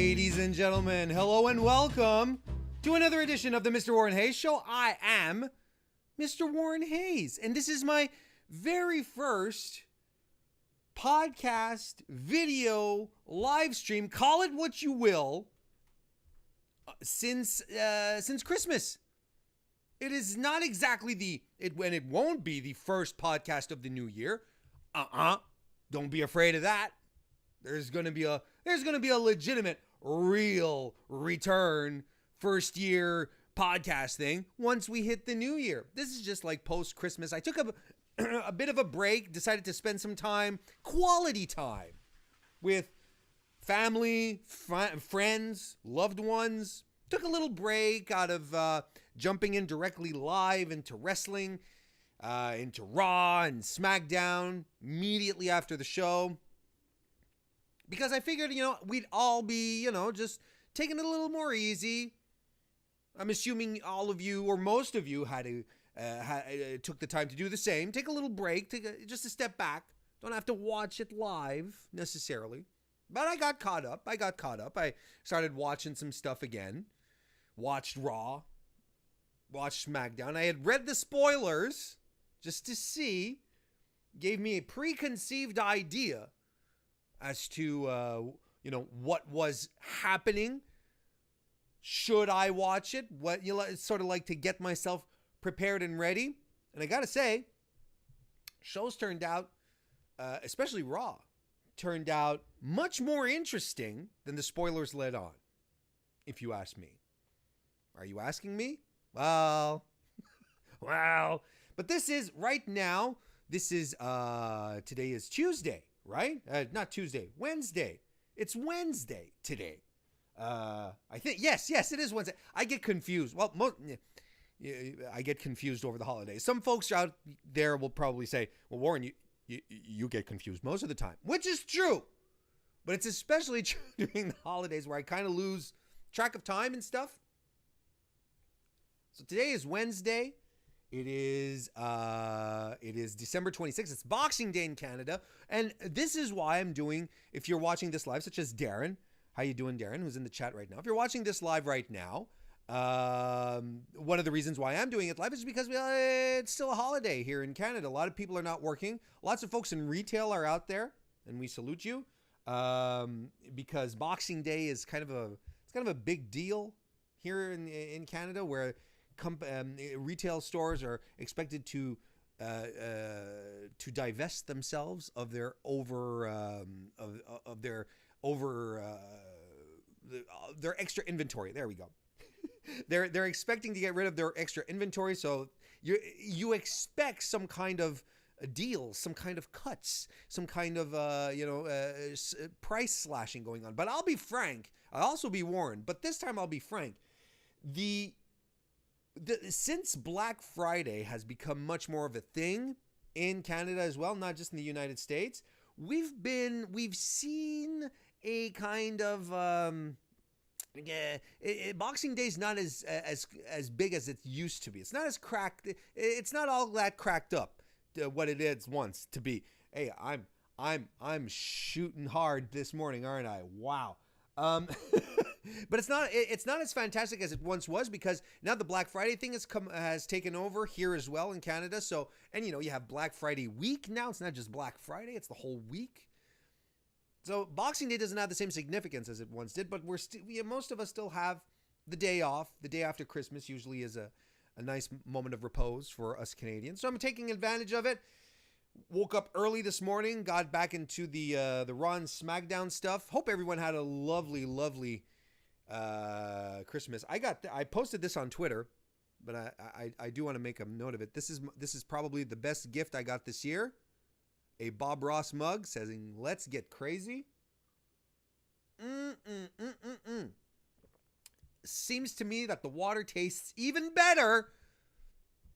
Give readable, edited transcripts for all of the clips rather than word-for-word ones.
Ladies and gentlemen, hello and welcome to another edition of the Mr. Warren Hayes Show. I am Mr. Warren Hayes, and this is my very first podcast, video, live stream, call it what you will, since Christmas. It is not exactly it won't be the first podcast of the new year. Don't be afraid of that. There's going to be a legitimate, real return first year podcast thing once we hit the new year. This is just like post Christmas. I took a bit of a break, decided to spend some time, quality time with family, friends, loved ones. Took a little break out of jumping in directly live into wrestling, into Raw and SmackDown immediately after the show. Because I figured, we'd all be, just taking it a little more easy. I'm assuming all of you or most of you took the time to do the same. Take a little break, just a step back. Don't have to watch it live necessarily. But I got caught up. I started watching some stuff again. Watched Raw. Watched SmackDown. I had read the spoilers just to see. Gave me a preconceived idea as to, what was happening. Should I watch it? Sort of like to get myself prepared and ready. And I got to say, shows turned out, especially Raw, turned out much more interesting than the spoilers led on, if you ask me. Are you asking me? Well, but this is right now. This is today is Tuesday, right? Not Tuesday, Wednesday. It's Wednesday today. I think yes, it is Wednesday. I get confused. Well, I get confused over the holidays. Some folks out there will probably say, "Well, Warren, you get confused most of the time," which is true. But it's especially true during the holidays where I kind of lose track of time and stuff. So today is Wednesday. It is December 26th. It's Boxing Day in Canada. And this is why I'm doing, if you're watching this live, such as Darren. How you doing, Darren, who's in the chat right now? If you're watching this live right now, one of the reasons why I'm doing it live is because it's still a holiday here in Canada. A lot of people are not working. Lots of folks in retail are out there, and we salute you because Boxing Day is kind of a big deal here in Canada, where retail stores are expected to divest themselves of their their extra inventory. There we go. They're expecting to get rid of their extra inventory, so you expect some kind of deals, some kind of cuts, some kind of price slashing going on. But I'll be frank. I'll also be warned. But this time I'll be frank. Since Black Friday has become much more of a thing in Canada as well, not just in the United States, we've seen a kind of Boxing Day is not as big as it used to be. It's not as cracked. It's not all that cracked up what it is once to be. Hey, I'm shooting hard this morning, aren't I? Wow. But it's not as fantastic as it once was, because now the Black Friday thing has taken over here as well in Canada. So, and you have Black Friday week now. It's not just Black Friday, it's the whole week. So Boxing Day doesn't have the same significance as it once did, but most of us still have the day off. The day after Christmas usually is a nice moment of repose for us Canadians. So I'm taking advantage of it. Woke up early this morning, got back into the Raw and SmackDown stuff. Hope everyone had a lovely Christmas. I posted this on Twitter, but I do want to make a note of it. This is probably the best gift I got this year. A Bob Ross mug saying, "Let's get crazy." Seems to me that the water tastes even better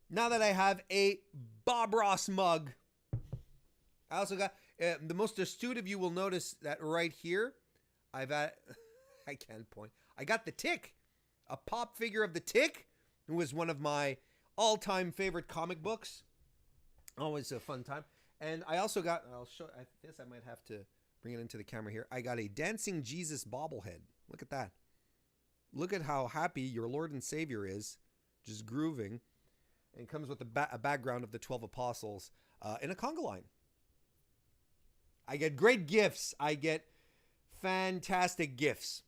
now that I have a Bob Ross mug. I also got, the most astute of you will notice that right here, I can't point. I got the Tick, a pop figure of the Tick, who was one of my all-time favorite comic books. Always a fun time. And I also got, I'll show this, I might have to bring it into the camera here. I got a Dancing Jesus bobblehead, Look at that. Look at how happy your Lord and Savior is, just grooving. And it comes with a background of the 12 apostles in a conga line. I get great gifts. I get fantastic gifts.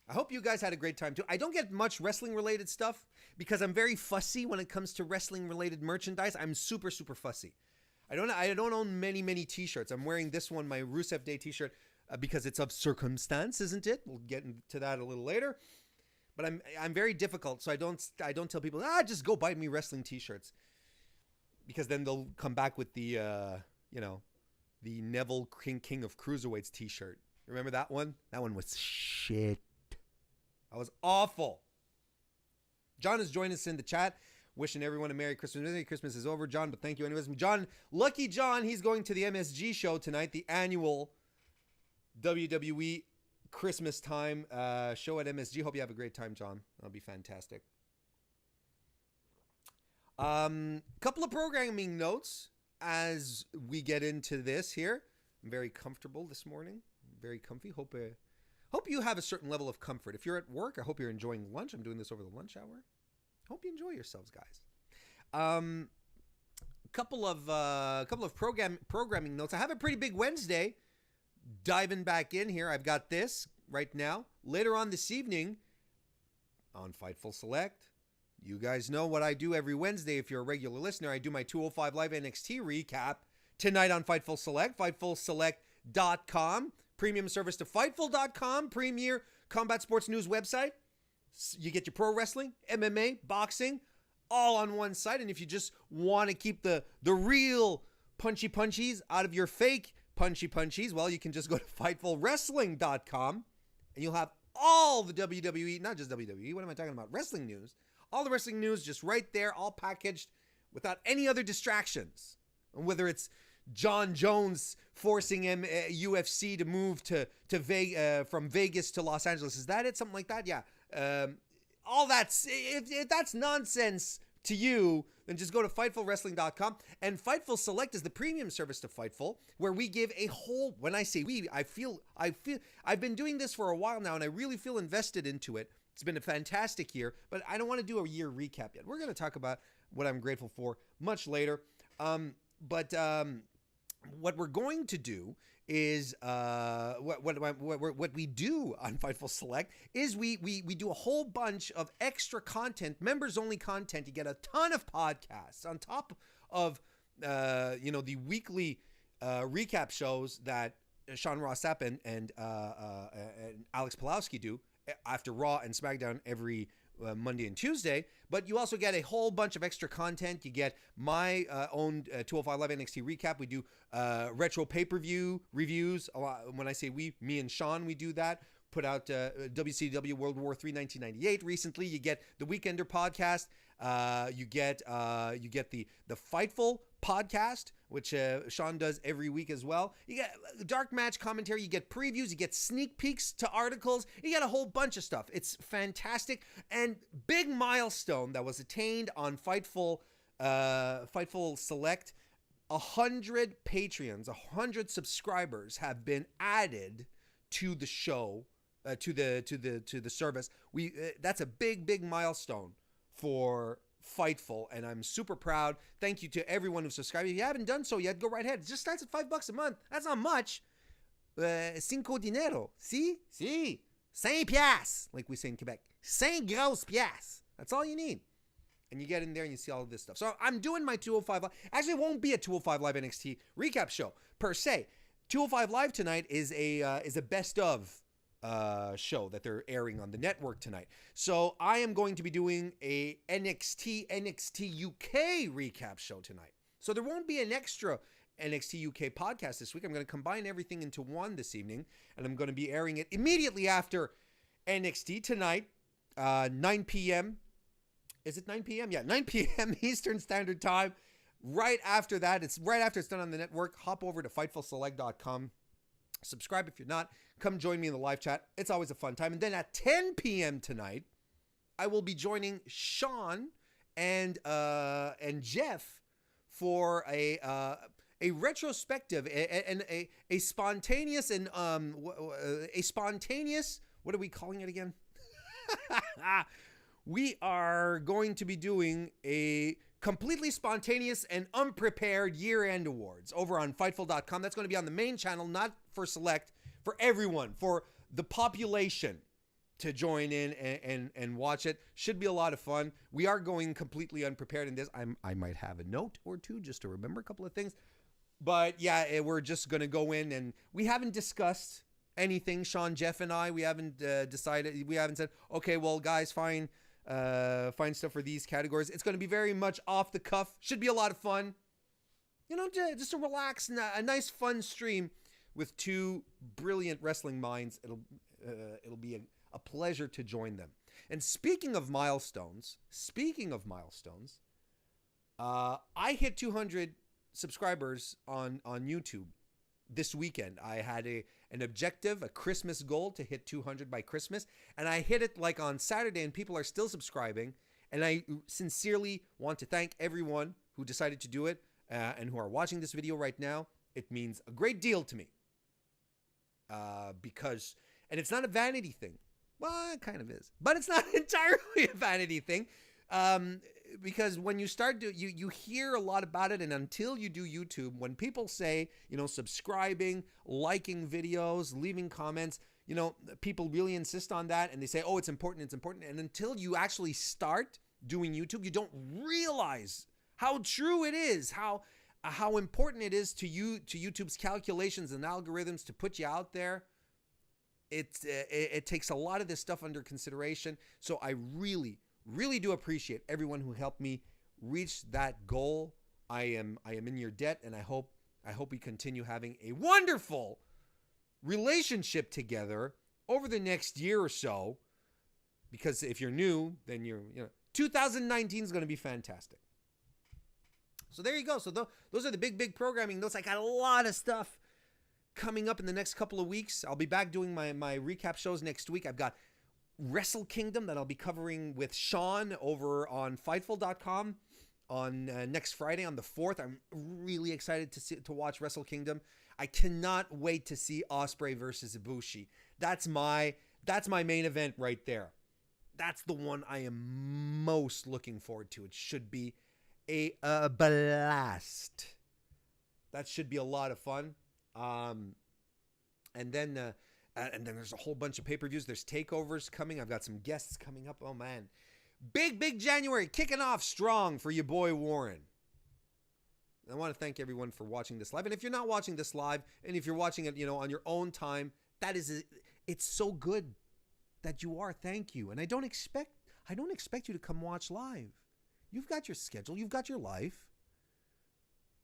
I hope you guys had a great time too. I don't get much wrestling related stuff because I'm very fussy when it comes to wrestling related merchandise. I'm super, super fussy. I don't own many t-shirts. I'm wearing this one, my Rusev Day t-shirt, because it's of circumstance, isn't it? We'll get into that a little later. But I'm very difficult, so I don't tell people, just go buy me wrestling t-shirts. Because then they'll come back with the the Neville King of Cruiserweights t-shirt. Remember that one? That one was shit. That was awful. John has joined us in the chat, wishing everyone a Merry Christmas. Merry Christmas is over, John, but thank you anyways. John, lucky John, he's going to the MSG show tonight, the annual WWE Christmas time show at MSG. Hope you have a great time, John. That'll be fantastic. Couple of programming notes as we get into this here. I'm very comfortable this morning. Very comfy. Hope you have a certain level of comfort. If you're at work, I hope you're enjoying lunch. I'm doing this over the lunch hour. Hope you enjoy yourselves, guys. Couple of programming notes. I have a pretty big Wednesday. Diving back in here, I've got this right now. Later on this evening on Fightful Select, you guys know what I do every Wednesday. If you're a regular listener, I do my 205 Live NXT recap tonight on Fightful Select, FightfulSelect.com. Premium service to Fightful.com, premier combat sports news website. You get your pro wrestling, MMA, boxing, all on one site. And if you just want to keep the real punchy punchies out of your fake punchy punchies, well, you can just go to FightfulWrestling.com and you'll have all the WWE, not just WWE, what am I talking about? Wrestling news. All the wrestling news just right there, all packaged without any other distractions. And whether it's John Jones forcing UFC to move from Vegas to Los Angeles. Is that it? Something like that? Yeah. All that's, if that's nonsense to you, then just go to FightfulWrestling.com. And Fightful Select is the premium service to Fightful, where we give a whole, when I say we, I've been doing this for a while now, and I really feel invested into it. It's been a fantastic year, but I don't want to do a year recap yet. We're going to talk about what I'm grateful for much later. But what we're going to do is what we do on Fightful Select is we do a whole bunch of extra content, members only content. You get a ton of podcasts on top of the weekly recap shows that Sean Ross Sapp and Alex Pulowski do after Raw and SmackDown every Monday and Tuesday, but you also get a whole bunch of extra content. You get my own 205 Live NXT recap. We do retro pay-per-view reviews. When I say we, me and Sean, we do that. Put out WCW World War III 1998 recently. You get the Weekender podcast. You get the Fightful podcast, which Sean does every week as well. You get dark match commentary. You get previews. You get sneak peeks to articles. You get a whole bunch of stuff. It's fantastic. And big milestone that was attained on Fightful Select. 100 Patreons, 100 subscribers have been added to the show, to the service. That's a big milestone for Fightful, and I'm super proud. Thank you to everyone who subscribed. If you haven't done so yet, go right ahead. It just starts at $5 a month. That's not much. Cinco dinero. Si? 5 piastres, like we say in Quebec. 5 grosses piastres. That's all you need. And you get in there and you see all of this stuff. So I'm doing my 205 Live. Actually, it won't be a 205 Live NXT recap show per se. 205 Live tonight is a best of show that they're airing on the network tonight. So I am going to be doing a NXT UK recap show tonight. So there won't be an extra NXT UK podcast this week. I'm going to combine everything into one this evening, and I'm going to be airing it immediately after NXT tonight, 9 p.m. Is it 9 p.m.? Yeah, 9 p.m. Eastern Standard Time. Right after that, it's done on the network. Hop over to FightfulSelect.com. Subscribe if you're not. Come join me in the live chat. It's always a fun time. And then at 10 p.m. tonight, I will be joining Sean and Jeff for a a retrospective and a spontaneous and a spontaneous, what are we calling it again? We are going to be doing a completely spontaneous and unprepared year-end awards over on Fightful.com. That's going to be on the main channel, not for select, for everyone, for the population to join in and watch it. Should be a lot of fun. We are going completely unprepared in this. I might have a note or two just to remember a couple of things. But yeah, we're just going to go in, and we haven't discussed anything, Sean, Jeff, and I. We haven't decided. We haven't said, okay, well, guys, find stuff for these categories. It's going to be very much off the cuff. Should be a lot of fun. You know, just a relaxed, a nice, fun stream with two brilliant wrestling minds. It'll be a pleasure to join them. And speaking of milestones, I hit 200 subscribers on YouTube this weekend. I had an objective, a Christmas goal to hit 200 by Christmas, and I hit it like on Saturday, and people are still subscribing. And I sincerely want to thank everyone who decided to do it and who are watching this video right now. It means a great deal to me because, and it's not a vanity thing. Well, it kind of is, but it's not entirely a vanity thing. Because when you start you hear a lot about it, and until you do YouTube, when people say, you know, subscribing, liking videos, leaving comments, you know, people really insist on that, and they say, oh, it's important, and until you actually start doing YouTube, you don't realize how true it is, how important it is to YouTube's calculations and algorithms to put you out there. It takes a lot of this stuff under consideration. So I really do appreciate everyone who helped me reach that goal. I am in your debt, and I hope we continue having a wonderful relationship together over the next year or so. Because if you're new, then 2019 is going to be fantastic. So there you go. So those are the big programming notes. I got a lot of stuff coming up in the next couple of weeks. I'll be back doing my recap shows next week. I've got Wrestle Kingdom that I'll be covering with Sean over on Fightful.com on next Friday on the 4th. I'm really excited to watch Wrestle Kingdom. I cannot wait to see Ospreay versus Ibushi. That's my main event right there. That's the one I am most looking forward to. It should be a blast. That should be a lot of fun. And then there's a whole bunch of pay-per-views. There's takeovers coming. I've got some guests coming up. Oh, man. Big January kicking off strong for your boy Warren. I want to thank everyone for watching this live. And if you're not watching this live, and if you're watching it, on your own time, it's so good that you are. Thank you. And I don't expect you to come watch live. You've got your schedule. You've got your life.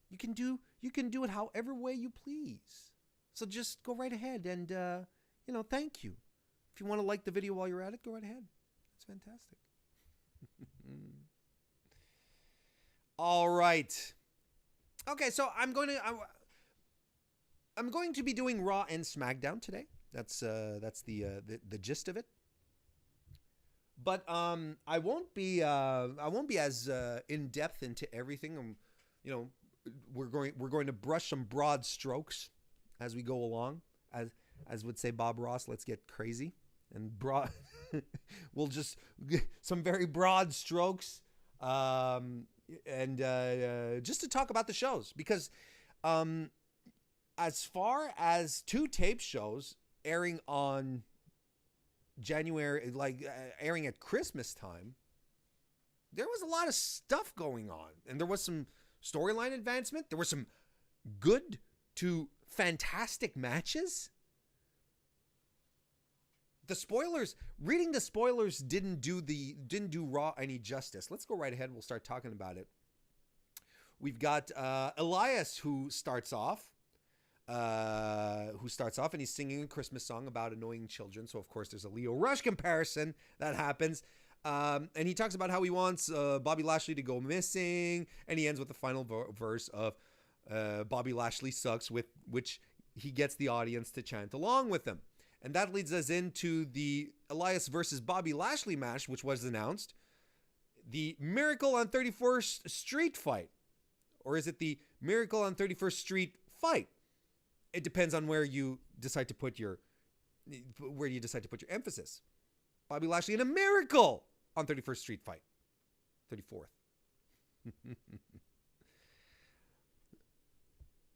You can do it however way you please. So just go right ahead and, thank you. If you want to like the video while you're at it, go right ahead. That's fantastic. All right. Okay, so I'm going to be doing Raw and SmackDown today. That's the gist of it. But I won't be as in depth into everything. We're going to brush some broad strokes as we go along. As would say Bob Ross, let's get crazy and broad. We'll just some very broad strokes, and just to talk about the shows, because as far as 2 tape shows airing on January, airing at Christmas time, there was a lot of stuff going on, and there was some storyline advancement. There were some good to fantastic matches. Reading the spoilers didn't do Raw any justice. Let's go right ahead. We'll start talking about it. We've got Elias who starts off, and he's singing a Christmas song about annoying children. So of course there's a Leo Rush comparison that happens. And he talks about how he wants Bobby Lashley to go missing, and he ends with the final verse of Bobby Lashley sucks, with which he gets the audience to chant along with him. And that leads us into the Elias versus Bobby Lashley match, which was announced. The Miracle on 34th Street fight. Or is it the Miracle on 31st Street fight. It depends on where you decide to put your emphasis. Bobby Lashley in a Miracle on 31st Street fight. 34th.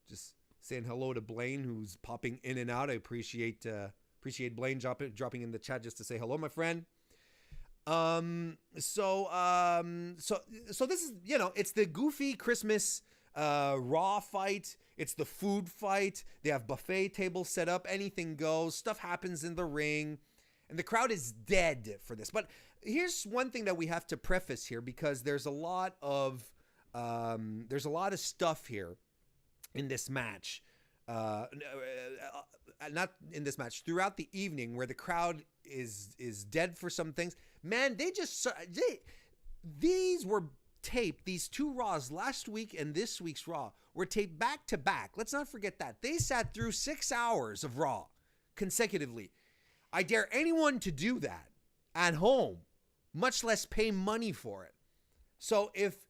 Just saying hello to Blaine, who's popping in and out. I appreciate Blaine dropping in the chat just to say hello, my friend. So this is, it's the goofy Christmas Raw fight. It's the food fight. They have buffet tables set up. Anything goes. Stuff happens in the ring, and the crowd is dead for this. But here's one thing that we have to preface here, because there's a lot of stuff here in this match. Not in this match, throughout the evening, where the crowd is dead for some things. Man, these were taped. These two Raws, last week and this week's Raw, were taped back to back. Let's not forget that. They sat through 6 hours of Raw consecutively. I dare anyone to do that at home, much less pay money for it. So if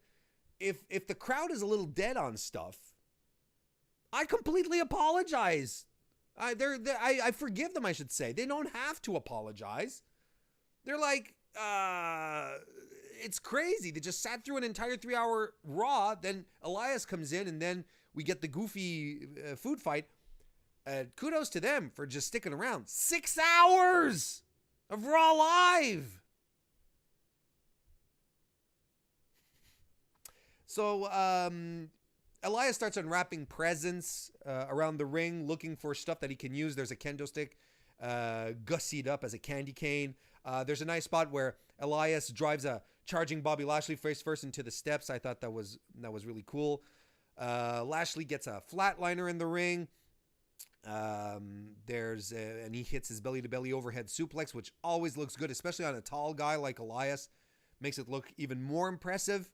the crowd is a little dead on stuff, I completely apologize. I forgive them, I should say. They don't have to apologize. They're like, it's crazy. They just sat through an entire 3-hour Raw. Then Elias comes in, and then we get the goofy food fight. Kudos to them for just sticking around. 6 hours of Raw live. So, Elias starts unwrapping presents around the ring, looking for stuff that he can use. There's a kendo stick gussied up as a candy cane. There's a nice spot where Elias drives a charging Bobby Lashley face first into the steps. I thought that was really cool. Lashley gets a flatliner in the ring. And he hits his belly-to-belly overhead suplex, which always looks good, especially on a tall guy like Elias. Makes it look even more impressive.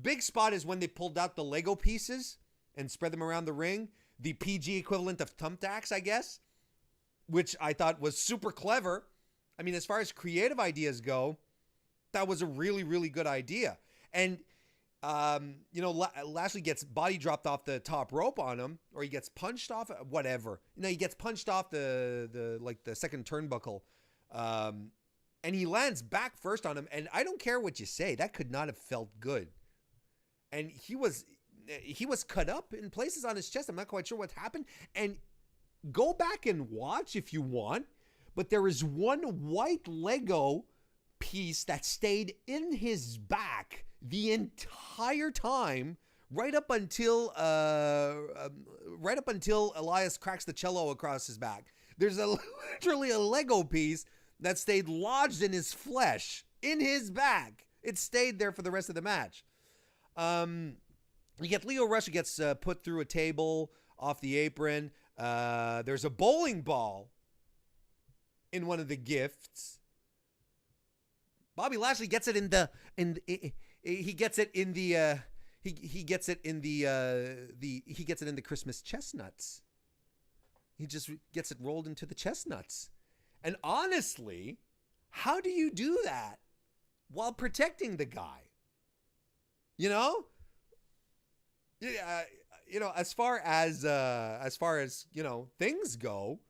Big spot is when they pulled out the Lego pieces and spread them around the ring. The PG equivalent of thumbtacks, I guess, which I thought was super clever. I mean, as far as creative ideas go, that was a really, really good idea. And, Lashley gets body dropped off the top rope on him, or he gets punched off, whatever. He gets punched off the second turnbuckle. And he lands back first on him. And I don't care what you say, that could not have felt good. And he was cut up in places on his chest. I'm not quite sure what happened. And go back and watch if you want. But there is one white Lego piece that stayed in his back the entire time, right up until Elias cracks the cello across his back. There's literally a Lego piece that stayed lodged in his flesh, in his back. It stayed there for the rest of the match. You get Lio Rush, who gets put through a table off the apron. There's a bowling ball in one of the gifts. Bobby Lashley gets it in the Christmas chestnuts. He just gets it rolled into the chestnuts. And honestly, how do you do that while protecting the guy? As far as things go,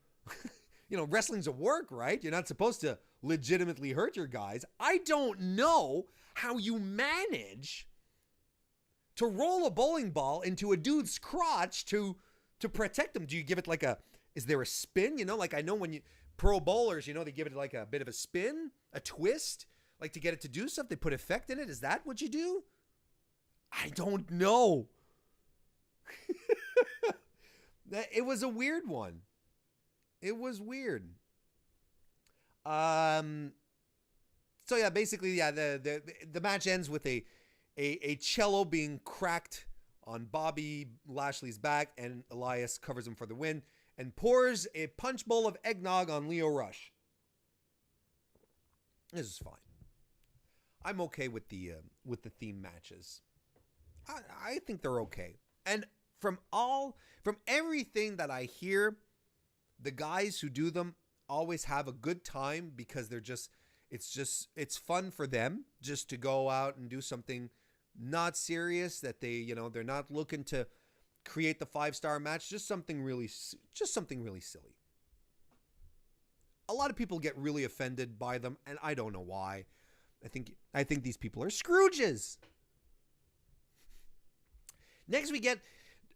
wrestling's a work, right? You're not supposed to legitimately hurt your guys. I don't know how you manage to roll a bowling ball into a dude's crotch to protect him. Do you give it is there a spin? I know when pro bowlers, they give it like a bit of a spin, a twist, like to get it to do stuff. They put effect in it. Is that what you do? I don't know. It was a weird one. It was weird. So yeah, basically, yeah, the match ends with a cello being cracked on Bobby Lashley's back, and Elias covers him for the win and pours a punch bowl of eggnog on Lio Rush. This is fine. I'm okay with the theme matches. I think they're okay. And from everything that I hear, the guys who do them always have a good time because it's fun for them just to go out and do something not serious, that they're not looking to create the 5-star match, just something really silly. A lot of people get really offended by them, and I don't know why. I think these people are Scrooges. Next, we get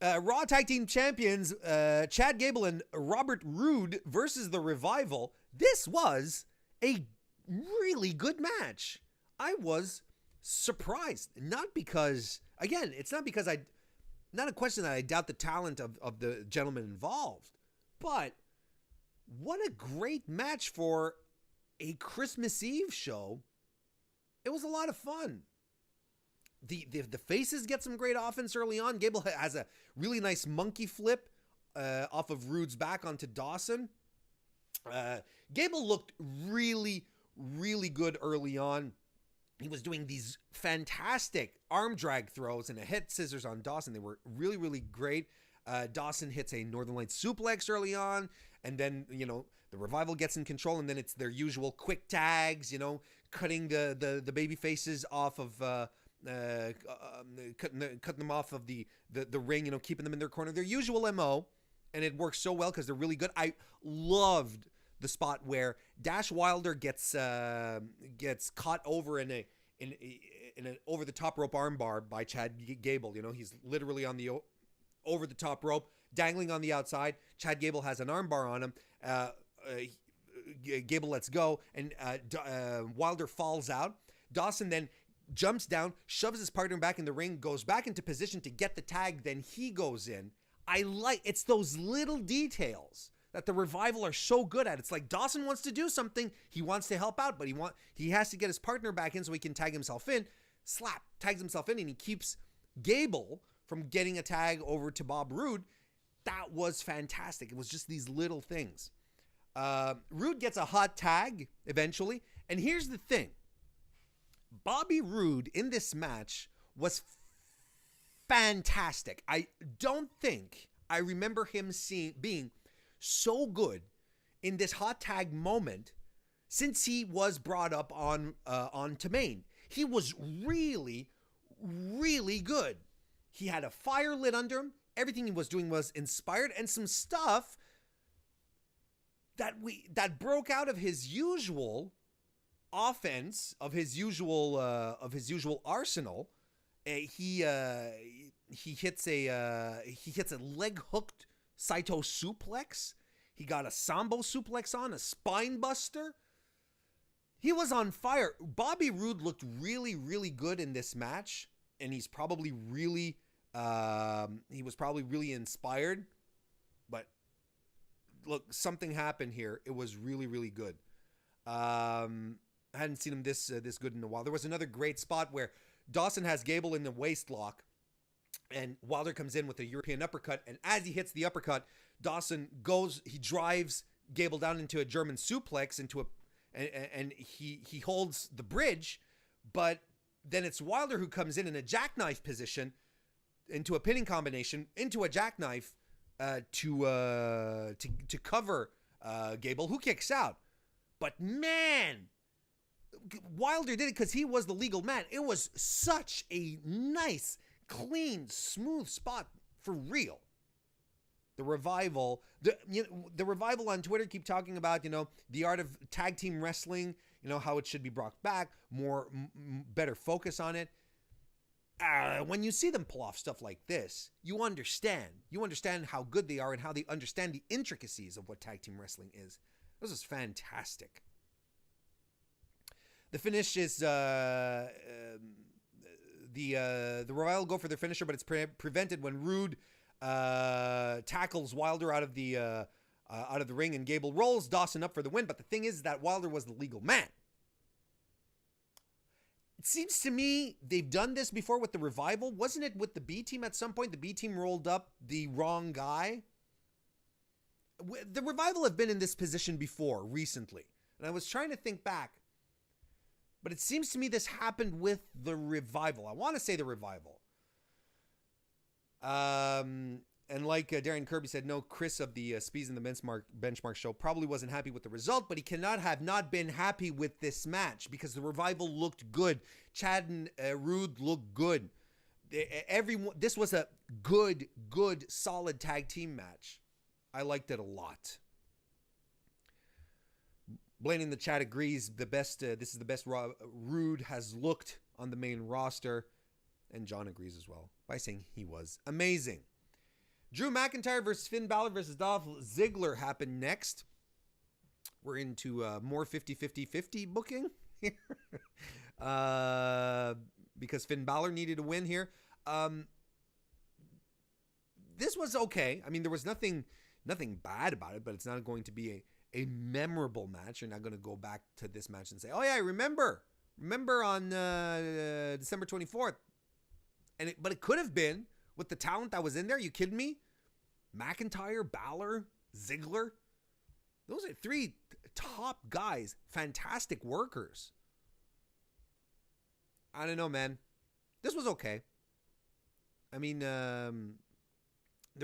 Raw Tag Team Champions Chad Gable and Robert Roode versus The Revival. This was a really good match. I was surprised. Not because, again, it's not because not a question that I doubt the talent of the gentleman involved, but what a great match for a Christmas Eve show. It was a lot of fun. The faces get some great offense early on. Gable has a really nice monkey flip off of Roode's back onto Dawson. Gable looked really, really good early on. He was doing these fantastic arm drag throws and a head scissors on Dawson. They were really, really great. Dawson hits a Northern Lights suplex early on, and then, the Revival gets in control, and then it's their usual quick tags, cutting the baby faces off of cutting them off of the ring, keeping them in their corner. Their usual MO, and it works so well because they're really good. I loved the spot where Dash Wilder gets caught over in an over the top rope armbar by Chad Gable. He's literally on the over the top rope, dangling on the outside. Chad Gable has an armbar on him. Gable lets go, and Wilder falls out. Dawson then jumps down, shoves his partner back in the ring, goes back into position to get the tag, then he goes in. It's those little details that the Revival are so good at. It's like Dawson wants to do something, he wants to help out, but he has to get his partner back in so he can tag himself in. Slap, tags himself in, and he keeps Gable from getting a tag over to Bob Roode. That was fantastic. It was just these little things. Roode gets a hot tag eventually, and here's the thing. Bobby Roode in this match was fantastic. I don't think I remember him being so good in this hot tag moment since he was brought up onto main. He was really, really good. He had a fire lit under him. Everything he was doing was inspired, and some stuff that broke out of his usual offense, of his usual arsenal. He hits a leg hooked Saito suplex. He got a Sambo suplex on, a spine buster. He was on fire. Bobby Roode looked really, really good in this match, and he was probably really inspired. But look, something happened here. It was really, really good. I hadn't seen him this good in a while. There was another great spot where Dawson has Gable in the waist lock, and Wilder comes in with a European uppercut, and as he hits the uppercut, Dawson drives Gable down into a German suplex, and he holds the bridge, but then it's Wilder who comes in a jackknife position into a pinning combination, into a jackknife to cover Gable, who kicks out. But man, Wilder did it because he was the legal man. It was such a nice, clean, smooth spot for real. The Revival on Twitter keep talking about, the art of tag team wrestling, how it should be brought back, better focus on it. When you see them pull off stuff like this, you understand how good they are and how they understand the intricacies of what tag team wrestling is. This is fantastic. The finish is the Revival go for their finisher, but it's prevented when Roode tackles Wilder out of the ring, and Gable rolls Dawson up for the win. But the thing is that Wilder was the legal man. It seems to me they've done this before with the Revival. Wasn't it with the B team at some point? The B team rolled up the wrong guy. The Revival have been in this position before recently, and I was trying to think back, but it seems to me this happened with the Revival. I want to say the Revival. And like Darren Kirby said, no, Chris of the Speeds and the Benchmark show probably wasn't happy with the result, but he cannot have not been happy with this match because the Revival looked good. Chad and Rude looked good. This was a good, solid tag team match. I liked it a lot. Blaine in the chat agrees. This is the best Rude has looked on the main roster, and John agrees as well by saying he was amazing. Drew McIntyre versus Finn Balor versus Dolph Ziggler happened next. We're into more 50-50-50 booking here because Finn Balor needed a win here. This was okay. I mean, there was nothing bad about it, but it's not going to be a memorable match. You're not going to go back to this match and say, oh yeah, I remember on December 24th. But it could have been with the talent that was in there. You kidding me? McIntyre, Balor, Ziggler. Those are three top guys. Fantastic workers. I don't know, man. This was okay. I mean, there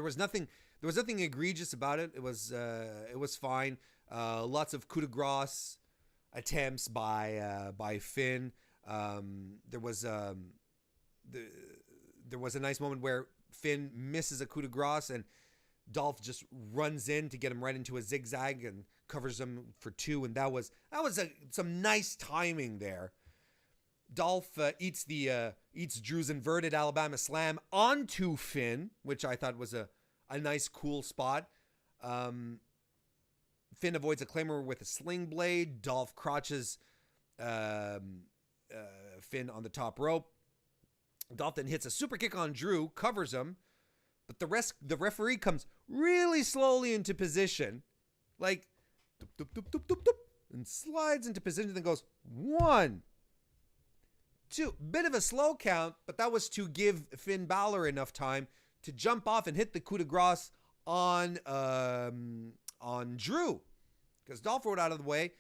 was nothing egregious about it. It was fine. Lots of coup de grace attempts by Finn. There was a nice moment where Finn misses a coup de grace and Dolph just runs in to get him right into a zigzag and covers him for 2, and that was some nice timing there. Dolph eats Drew's inverted Alabama slam onto Finn, which I thought was a nice, cool spot. Finn avoids a Claymore with a sling blade. Dolph crotches Finn on the top rope. Dolph then hits a super kick on Drew, covers him, but the referee comes really slowly into position, like doop, doop, doop, doop, doop, doop, and slides into position, then goes 1, 2. Bit of a slow count, but that was to give Finn Balor enough time to jump off and hit the coup de grace on Drew, because Dolph rolled out of the way,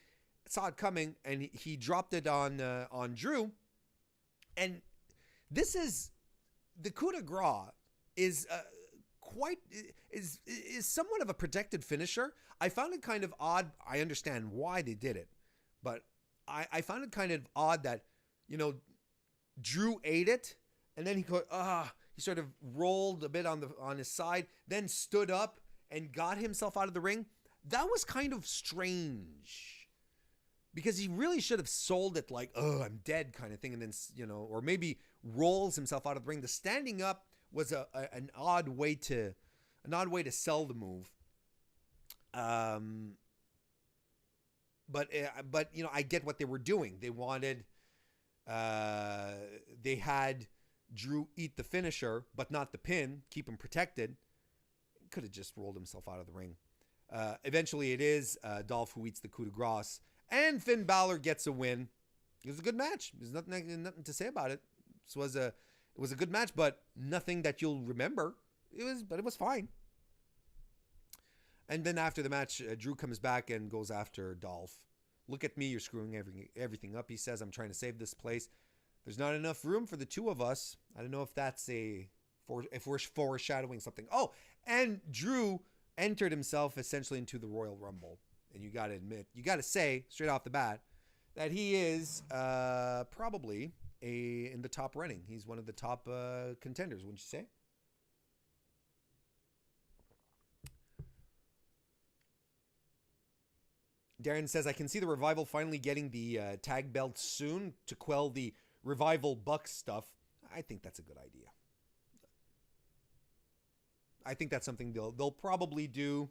saw it coming, and he dropped it on Drew. And this is the coup de grace is somewhat of a protected finisher. I found it kind of odd. I understand why they did it, but I found it kind of odd that, Drew ate it, and then he sort of rolled a bit on his side, then stood up and got himself out of the ring. That was kind of strange, because he really should have sold it like, oh, I'm dead kind of thing, and then, or maybe rolls himself out of the ring. The standing up was an odd way to sell the move. But I get what they were doing. They wanted, they had Drew eat the finisher, but not the pin, keep him protected. Could have just rolled himself out of the ring. Eventually it is Dolph who eats the coup de grace, and Finn Balor gets a win. It was a good match. There's nothing to say about it. It was a good match, but nothing that you'll remember. But it was fine. And then after the match, Drew comes back and goes after Dolph. Look at me, you're screwing everything up. He says, I'm trying to save this place. There's not enough room for the two of us. I don't know if that's if we're foreshadowing something. Oh, and Drew entered himself essentially into the Royal Rumble. And you got to say straight off the bat that he is probably in the top running. He's one of the top contenders, wouldn't you say? Darren says, I can see the Revival finally getting the tag belt soon to quell the Revival Bucks stuff. I think that's a good idea. I think that's something they'll probably do.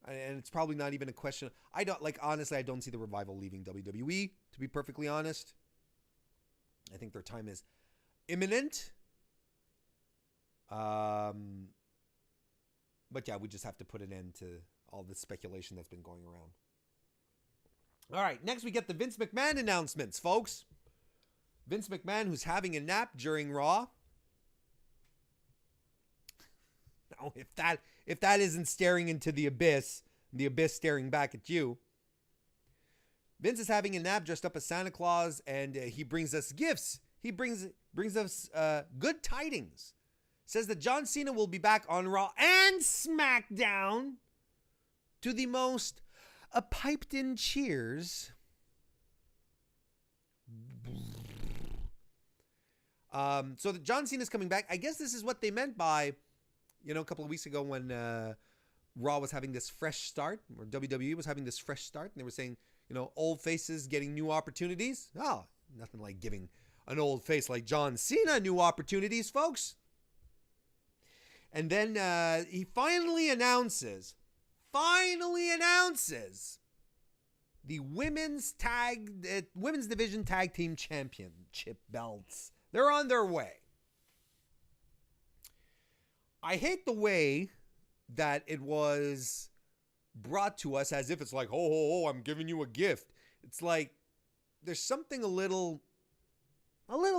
And it's probably not even a question. Honestly, I don't see the Revival leaving WWE, to be perfectly honest. I think their time is imminent. But yeah, we just have to put an end to all the speculation that's been going around. All right, next we get the Vince McMahon announcements, folks. Vince McMahon, who's having a nap during Raw. Now, if that isn't staring into the abyss staring back at you. Vince is having a nap dressed up as Santa Claus, and he brings us gifts. He brings us good tidings. says that John Cena will be back on Raw and SmackDown to the most piped-in cheers. So that John Cena's coming back. I guess this is what they meant by, a couple of weeks ago when Raw was having this fresh start, or WWE was having this fresh start, and they were saying, old faces getting new opportunities. Oh, nothing like giving an old face like John Cena new opportunities, folks. And then he finally announces the women's division tag team championship belts. They're on their way. I hate the way that it was brought to us as if it's like, oh, I'm giving you a gift. It's like there's something a little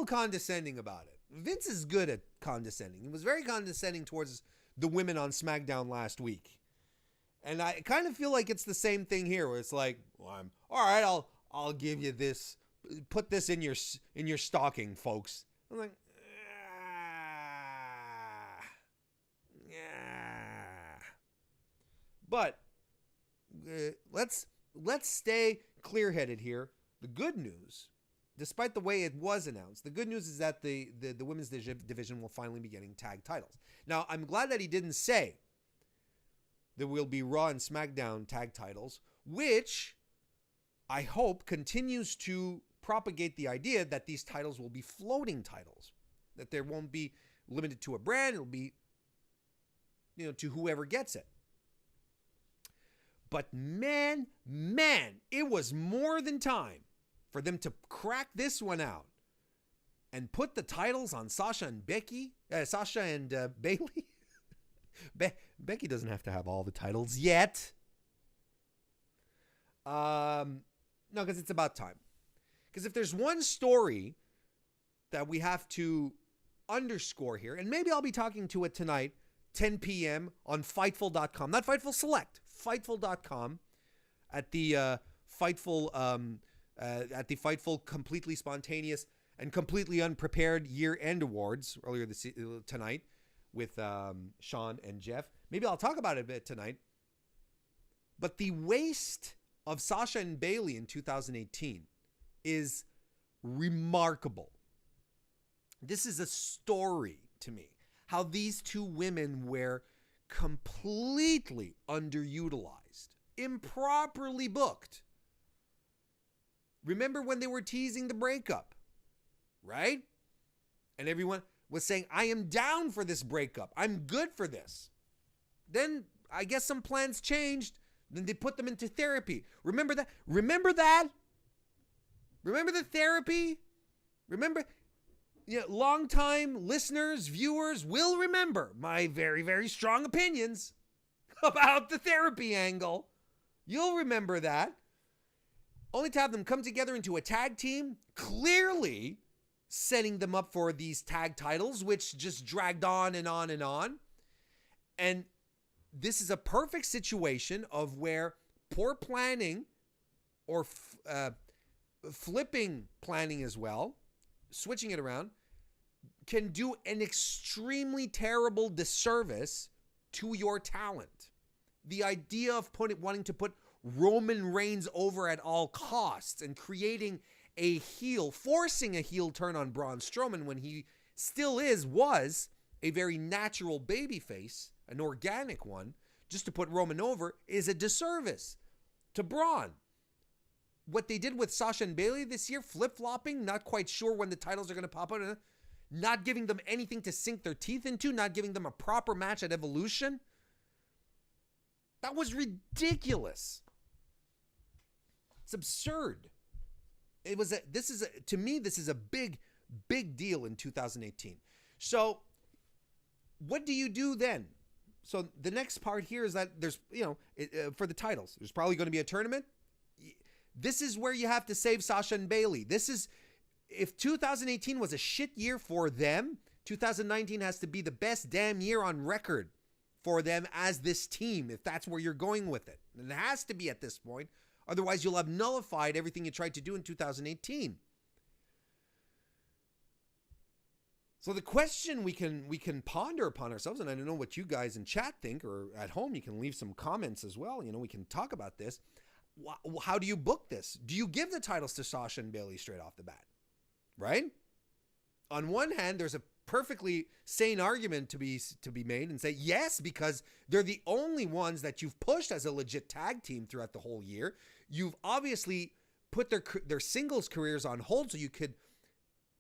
condescending about it. Vince is good at condescending. He was very condescending towards the women on SmackDown last week. And I kind of feel like it's the same thing here, where it's like, well, I'm all right, I'll give you this. Put this in your stocking, folks. I'm like, but let's stay clear-headed here. The good news, despite the way it was announced, the good news is that the women's division will finally be getting tag titles. Now, I'm glad that he didn't say there will be Raw and SmackDown tag titles, which I hope continues to propagate the idea that these titles will be floating titles, that there won't be limited to a brand. It'll be, to whoever gets it. But man, it was more than time for them to crack this one out and put the titles on Sasha and Bailey. Becky doesn't have to have all the titles yet. No, because it's about time. Because if there's one story that we have to underscore here, and maybe I'll be talking to it tonight, 10 p.m. on Fightful.com, not Fightful Select, Fightful.com, at the Fightful Completely Spontaneous and Completely Unprepared Year-End Awards earlier tonight with Sean and Jeff. Maybe I'll talk about it a bit tonight. But the waste of Sasha and Bailey in 2018 is remarkable. This is a story to me. How these two women were completely underutilized, improperly booked. Remember when they were teasing the breakup, right? And everyone was saying, I am down for this breakup. I'm good for this. Then I guess some plans changed. Then they put them into therapy. Remember that? Remember the therapy? Remember? Long-time listeners, viewers will remember my very, very strong opinions about the therapy angle. You'll remember that. Only to have them come together into a tag team, clearly setting them up for these tag titles, which just dragged on and on and on. And this is a perfect situation of where poor planning or flipping planning as well, switching it around, can do an extremely terrible disservice to your talent. The idea of wanting to put Roman Reigns over at all costs and creating a heel, forcing a heel turn on Braun Strowman when he was a very natural babyface, an organic one, just to put Roman over, is a disservice to Braun. What they did with Sasha and Bailey this year, flip-flopping, not quite sure when the titles are going to pop out, not giving them anything to sink their teeth into, not giving them a proper match at Evolution. That was ridiculous. It's absurd. To me, this is a big, big deal in 2018. So what do you do then? So the next part here is that there's, for the titles, there's probably going to be a tournament. This is where you have to save Sasha and Bailey. If 2018 was a shit year for them, 2019 has to be the best damn year on record for them as this team, if that's where you're going with it. And it has to be at this point. Otherwise, you'll have nullified everything you tried to do in 2018. So the question we can ponder upon ourselves, and I don't know what you guys in chat think, or at home you can leave some comments as well. We can talk about this. How do you book this? Do you give the titles to Sasha and Bayley straight off the bat? Right? On one hand, there's a perfectly sane argument to be made and say yes, because they're the only ones that you've pushed as a legit tag team throughout the whole year. You've obviously put their singles careers on hold so you could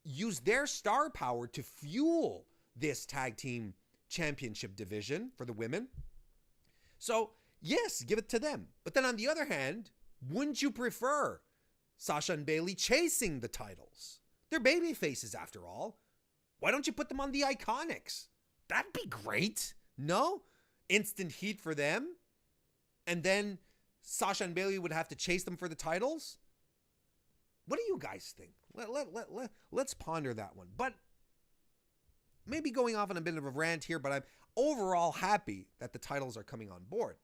use their star power to fuel this tag team championship division for the women. So yes, give it to them. But then on the other hand, wouldn't you prefer Sasha and Bayley chasing the titles? They're baby faces after all. Why don't you put them on the Iconics? That'd be great. No? Instant heat for them. And then Sasha and Bayley would have to chase them for the titles? What do you guys think? Let's ponder that one. But maybe going off on a bit of a rant here, but I'm overall happy that the titles are coming on board.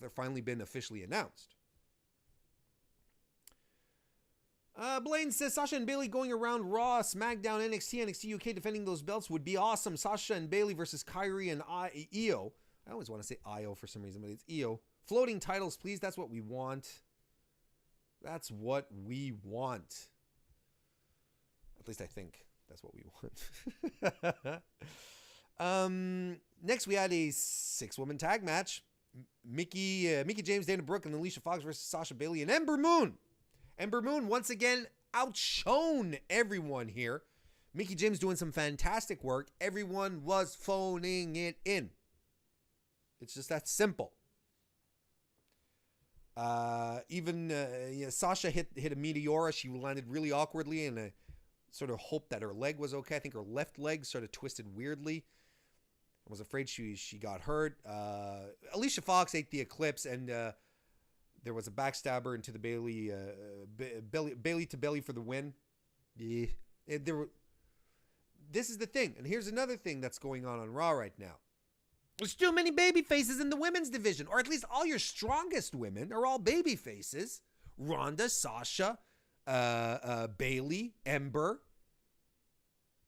They're finally been officially announced. Blaine says Sasha and Bayley going around Raw, SmackDown, NXT, NXT UK defending those belts would be awesome. Sasha and Bayley versus Kyrie and Io. I always want to say Io for some reason, but it's Io. Floating titles, please. That's what we want. That's what we want. At least I think that's what we want. Next, we had a 6-woman tag match. Mickey James, Dana Brooke, and Alicia Fox versus Sasha Bayley and Ember Moon. Ember Moon, once again, outshone everyone here. Mickey James doing some fantastic work. Everyone was phoning it in. It's just that simple. Sasha hit a Meteora. She landed really awkwardly, and I sort of hoped that her leg was okay. I think her left leg sort of twisted weirdly. I was afraid she got hurt. Alicia Fox ate the Eclipse, and there was a backstabber into the Bayley to belly for the win. Yeah. This is the thing, and here's another thing that's going on Raw right now. There's too many baby faces in the women's division, or at least all your strongest women are all baby faces. Ronda, Sasha, Bayley, Ember.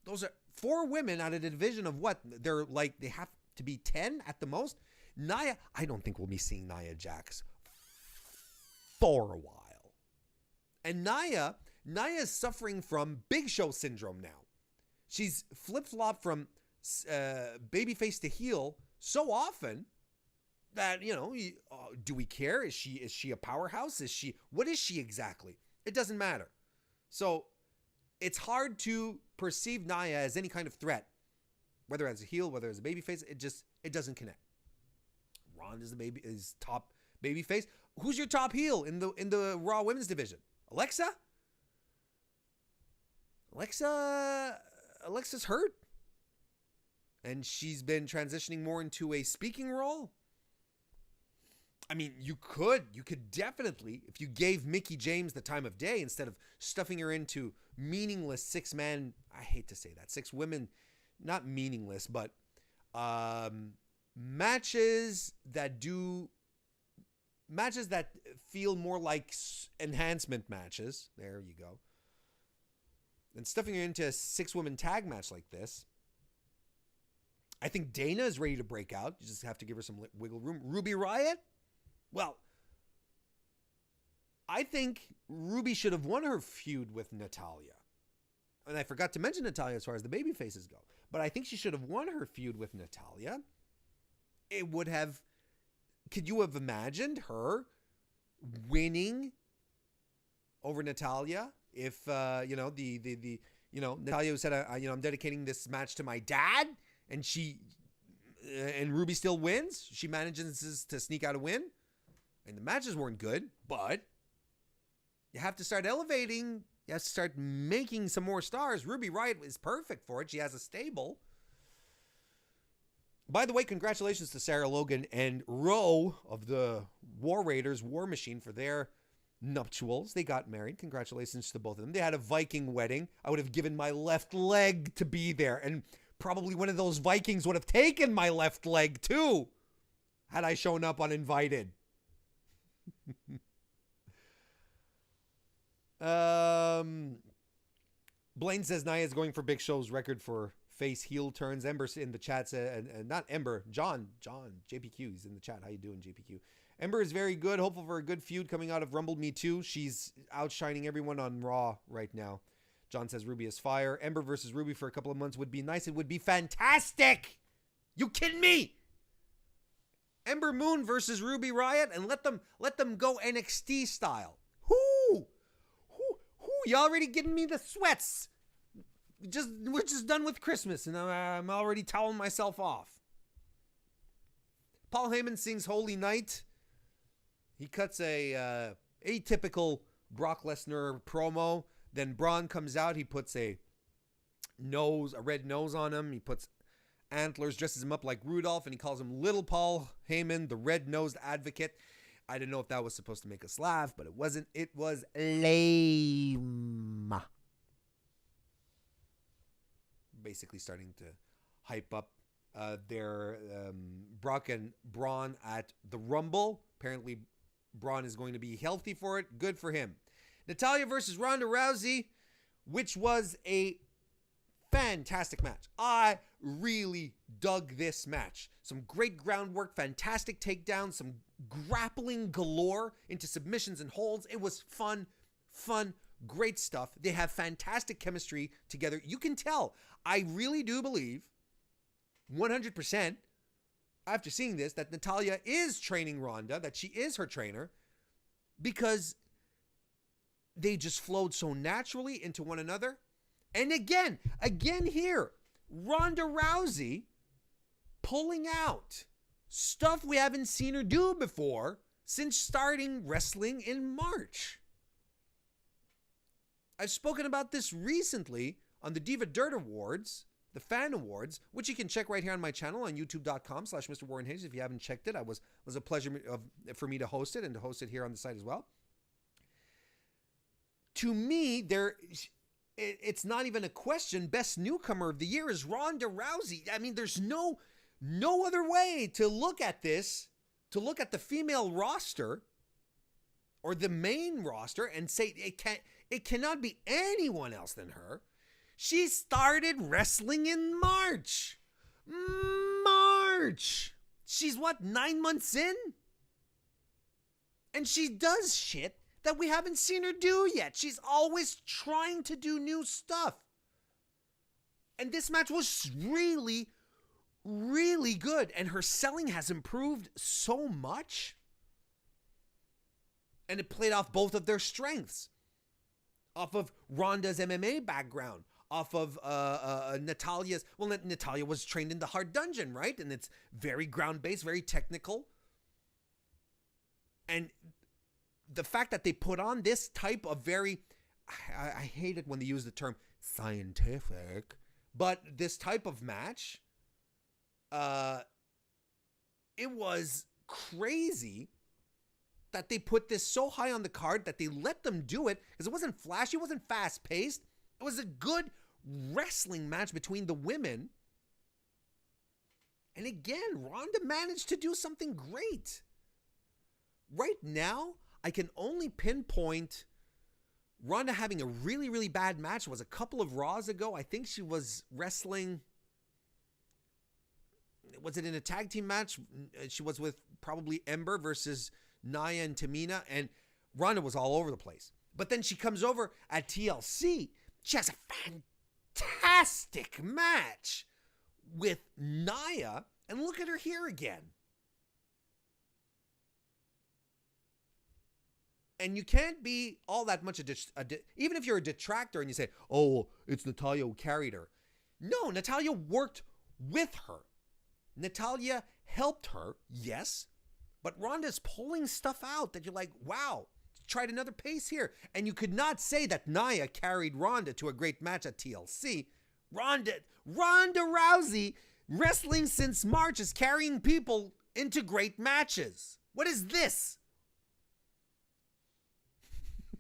Those are 4 women out of the division of what? They have to be 10 at the most. Nia, I don't think we'll be seeing Nia Jax for a while. And Nia is suffering from Big Show syndrome now. She's flip-flopped from babyface to heel so often that, do we care? Is she a powerhouse? What is she exactly? It doesn't matter. So it's hard to perceive Nia as any kind of threat, whether as a heel, whether as a babyface. It doesn't connect. Ronda's is top babyface. Who's your top heel in the Raw Women's division? Alexa? Alexa's hurt. And she's been transitioning more into a speaking role. I mean, you could definitely, if you gave Mickey James the time of day instead of stuffing her into meaningless 6-man, I hate to say that, 6 women, not meaningless, but matches that feel more like enhancement matches. There you go. And stuffing her into a 6-woman tag match like this. I think Dana is ready to break out. You just have to give her some wiggle room. Ruby Riott? Well, I think Ruby should have won her feud with Natalya. And I forgot to mention Natalya as far as the baby faces go. But I think she should have won her feud with Natalya. It would have... Could you have imagined her winning over Natalya if, Natalya said, I'm dedicating this match to my dad, and Ruby still wins? She manages to sneak out a win? And the matches weren't good, but you have to start elevating. You have to start making some more stars. Ruby Riott is perfect for it. She has a stable. By the way, congratulations to Sarah Logan and Ro of the War Raiders War Machine for their nuptials. They got married. Congratulations to both of them. They had a Viking wedding. I would have given my left leg to be there, and probably one of those Vikings would have taken my left leg too, had I shown up uninvited. Blaine says Nia is going for Big Show's record for face heel turns. Ember's in the chat said, and not Ember, John, JPQ. He's in the chat. How you doing, JPQ? Ember is very good. Hopeful for a good feud coming out of Rumble Me Too. She's outshining everyone on Raw right now. John says Ruby is fire. Ember versus Ruby for a couple of months would be nice. It would be fantastic. You kidding me? Ember Moon versus Ruby Riott, and let them go NXT style. Who? You already getting me the sweats. We're just done with Christmas, and I'm already toweling myself off. Paul Heyman sings Holy Night. He cuts a atypical Brock Lesnar promo. Then Braun comes out. He puts a red nose on him. He puts antlers, dresses him up like Rudolph, and he calls him Little Paul Heyman, the red-nosed advocate. I didn't know if that was supposed to make us laugh, but it wasn't. It was lame. Basically starting to hype up their Brock and Braun at the Rumble. Apparently, Braun is going to be healthy for it. Good for him. Natalya versus Ronda Rousey, which was a fantastic match. I really dug this match. Some great groundwork, fantastic takedowns, some grappling galore into submissions and holds. It was fun, great stuff. They have fantastic chemistry together. You can tell. I really do believe 100% after seeing this that Natalya is training Ronda, that she is her trainer, because they just flowed so naturally into one another. And again here, Ronda Rousey pulling out stuff we haven't seen her do before since starting wrestling in March. I've spoken about this recently on the Diva Dirt Awards, the fan awards, which you can check right here on my channel on youtube.com/Mr. Warren Hayes. If you haven't checked it, it was a pleasure for me to host it and to host it here on the site as well. To me, it's not even a question. Best newcomer of the year is Ronda Rousey. I mean, there's no other way to look at this, to look at the female roster or the main roster and say it cannot be anyone else than her. She started wrestling in March. She's 9 months in? And she does shit that we haven't seen her do yet. She's always trying to do new stuff. And this match was really, really good. And her selling has improved so much. And it played off both of their strengths. Off of Ronda's MMA background. Off of Natalya's. Well, Natalya was trained in the Hard Dungeon, right? And it's very ground-based, very technical. And the fact that they put on this type of very, I hate it when they use the term scientific, but this type of match, it was crazy that they put this so high on the card, that they let them do it, because it wasn't flashy, it wasn't fast-paced. It was a good wrestling match between the women. And again, Ronda managed to do something great. Right now, I can only pinpoint Ronda having a really, really bad match. It was a couple of Raws ago. I think she was wrestling. Was it in a tag team match? She was with probably Ember versus Nia and Tamina. And Ronda was all over the place. But then she comes over at TLC. She has a fantastic match with Nia. And look at her here again. And you can't be all that much even if you're a detractor and you say, oh, it's Natalya who carried her. No, Natalya worked with her. Natalya helped her, yes, but Ronda's pulling stuff out that you're like, wow, tried another pace here. And you could not say that Nia carried Ronda to a great match at TLC. Ronda Rousey, wrestling since March, is carrying people into great matches. What is this?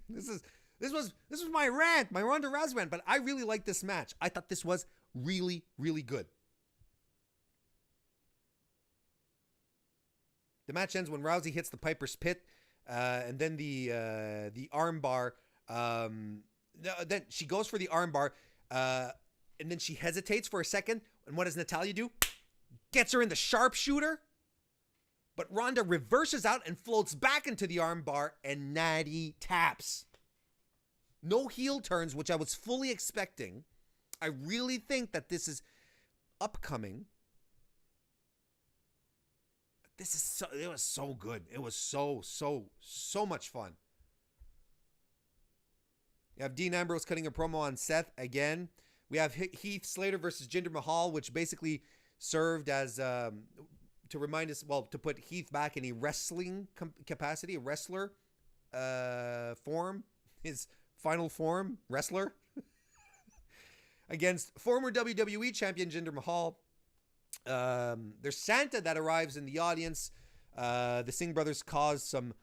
This was my rant, my Ronda Rousey rant, but I really liked this match. I thought this was really, really good. The match ends when Rousey hits the Piper's Pit, and then the armbar Then she goes for the armbar, and then she hesitates for a second. And what does Natalya do? Gets her in the sharpshooter. But Ronda reverses out and floats back into the armbar, and Natty taps. No heel turns, which I was fully expecting. I really think that this is upcoming. It was so good. It was so much fun. You have Dean Ambrose cutting a promo on Seth again. We have Heath Slater versus Jinder Mahal, which basically served as to remind us, to put Heath back in a wrestling capacity, a wrestler form, his final form, wrestler, against former WWE champion Jinder Mahal. There's Santa that arrives in the audience. The Singh brothers cause some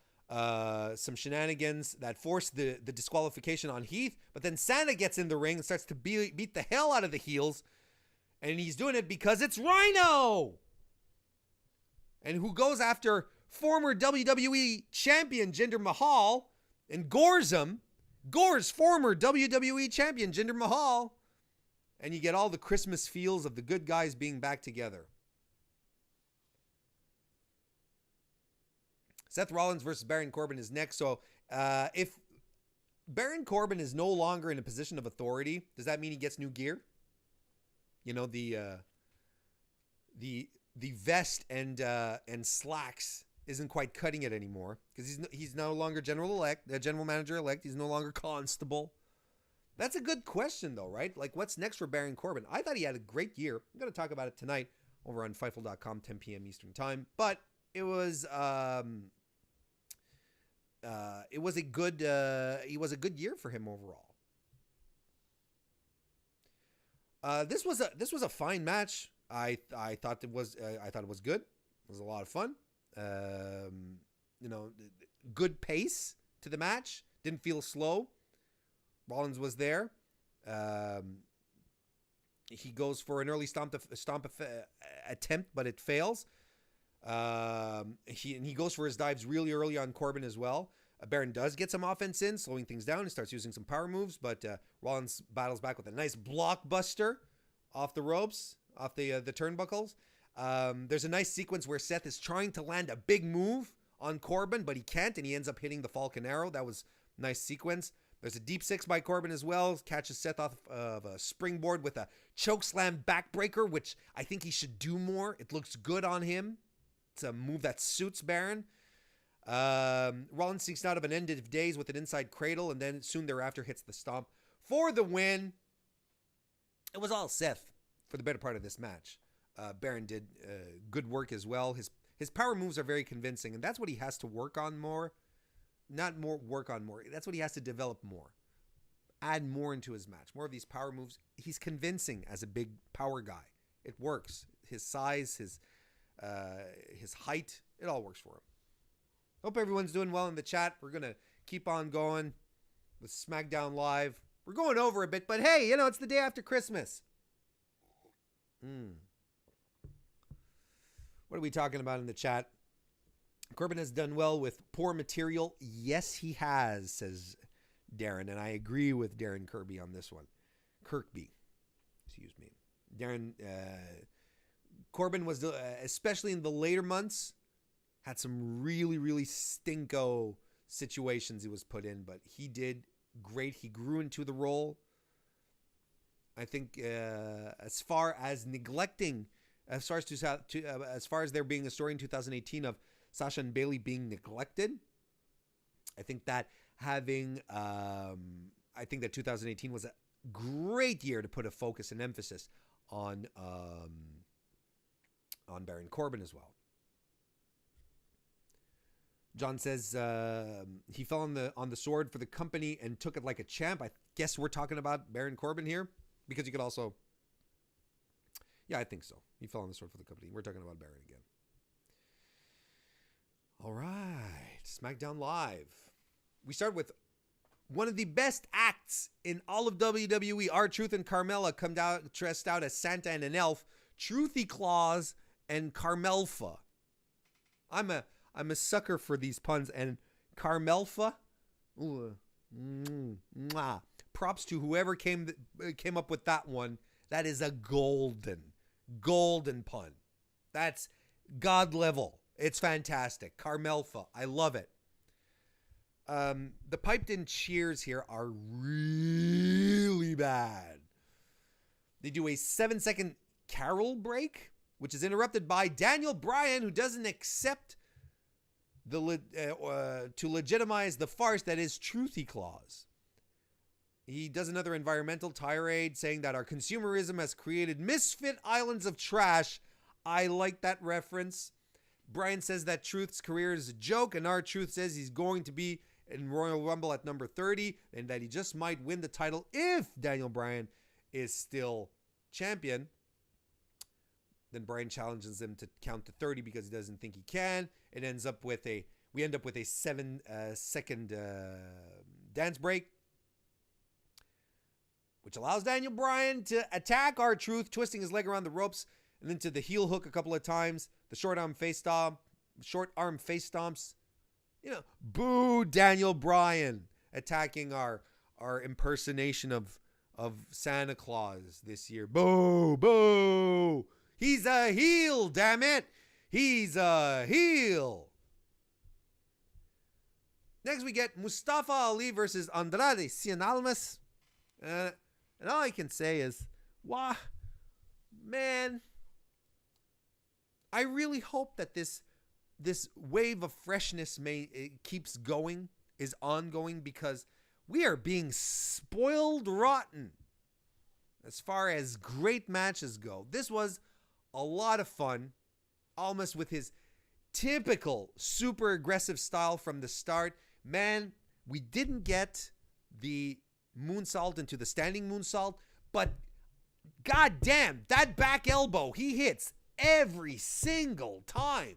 shenanigans that force the disqualification on Heath, but then Santa gets in the ring and starts to beat the hell out of the heels, and he's doing it because it's Rhino, and who goes after former WWE champion Jinder Mahal and gores former WWE champion Jinder Mahal, and you get all the Christmas feels of the good guys being back together. Seth Rollins versus Baron Corbin is next. So if Baron Corbin is no longer in a position of authority, does that mean he gets new gear? You know, the vest and slacks isn't quite cutting it anymore because he's no longer general manager elect. He's no longer constable. That's a good question though, right? Like, what's next for Baron Corbin? I thought he had a great year. I'm going to talk about it tonight over on Fightful.com, 10 p.m. Eastern time. But it was a good year for him overall. This was a fine match. I thought it was good. It was a lot of fun. Good pace to the match. Didn't feel slow. Rollins was there. He goes for an early stomp attempt, but it fails. He goes for his dives really early on Corbin as well. Baron does get some offense in, slowing things down. He starts using some power moves, but Rollins battles back with a nice blockbuster off the ropes, off the turnbuckles. There's a nice sequence where Seth is trying to land a big move on Corbin, but he can't, and he ends up hitting the Falcon Arrow. That was a nice sequence. There's a deep six by Corbin as well. Catches Seth off of a springboard with a chokeslam backbreaker, which I think he should do more. It looks good on him. It's a move that suits Baron. Rollins sneaks out of an end of days with an inside cradle, and then soon thereafter hits the stomp for the win. It was all Seth for the better part of this match. Baron did good work as well. His power moves are very convincing, and that's what he has to work on more. Not more work on more. That's what he has to develop more. Add more into his match. More of these power moves. He's convincing as a big power guy. It works. His size, his height, it all works for him. Hope everyone's doing well in the chat. We're going to keep on going with SmackDown Live. We're going over a bit, but hey, it's the day after Christmas. What are we talking about in the chat? Corbin has done well with poor material. Yes, he has, says Darren, and I agree with Darren Kirby on this one. Kirkby, excuse me. Darren, Corbin was, especially in the later months, had some really, really stinko situations he was put in, but he did great. He grew into the role. I think as far as there being a story in 2018 of Sasha and Bayley being neglected, I think that I think that 2018 was a great year to put a focus and emphasis on Baron Corbin as well. John says he fell on the sword for the company and took it like a champ. I guess we're talking about Baron Corbin here, because you could also, yeah, I think so. He fell on the sword for the company. We're talking about Baron again. All right, SmackDown Live. We start with one of the best acts in all of WWE. R-Truth and Carmella come down dressed out as Santa and an elf. Truthy Claus and Carmelfa. I'm a sucker for these puns. And Carmelfa, props to whoever came up with that one. That is a golden pun. That's God level. It's fantastic. Carmelfa. I love it. The piped in cheers here are really bad. They do a 7-second carol break, which is interrupted by Daniel Bryan, who doesn't accept to legitimize the farce that is Truthy Claus. He does another environmental tirade saying that our consumerism has created misfit islands of trash. I like that reference. Bryan says that Truth's career is a joke, and R-Truth says he's going to be in Royal Rumble at number 30 and that he just might win the title if Daniel Bryan is still champion. Then Bryan challenges him to count to 30 because he doesn't think he can. We end up with a 7-second dance break, which allows Daniel Bryan to attack R-Truth, twisting his leg around the ropes, and then to the heel hook a couple of times. The short arm face stomps. You know, boo Daniel Bryan attacking our impersonation of Santa Claus this year. Boo, boo. He's a heel, damn it. He's a heel. Next we get Mustafa Ali versus Andrade Cien Almas. And all I can say is, wow, man, I really hope that this wave of freshness keeps going, is ongoing, because we are being spoiled rotten as far as great matches go. This was a lot of fun. Almas with his typical super aggressive style from the start. Man, we didn't get the moonsault into the standing moonsault, but goddamn, that back elbow he hits every single time.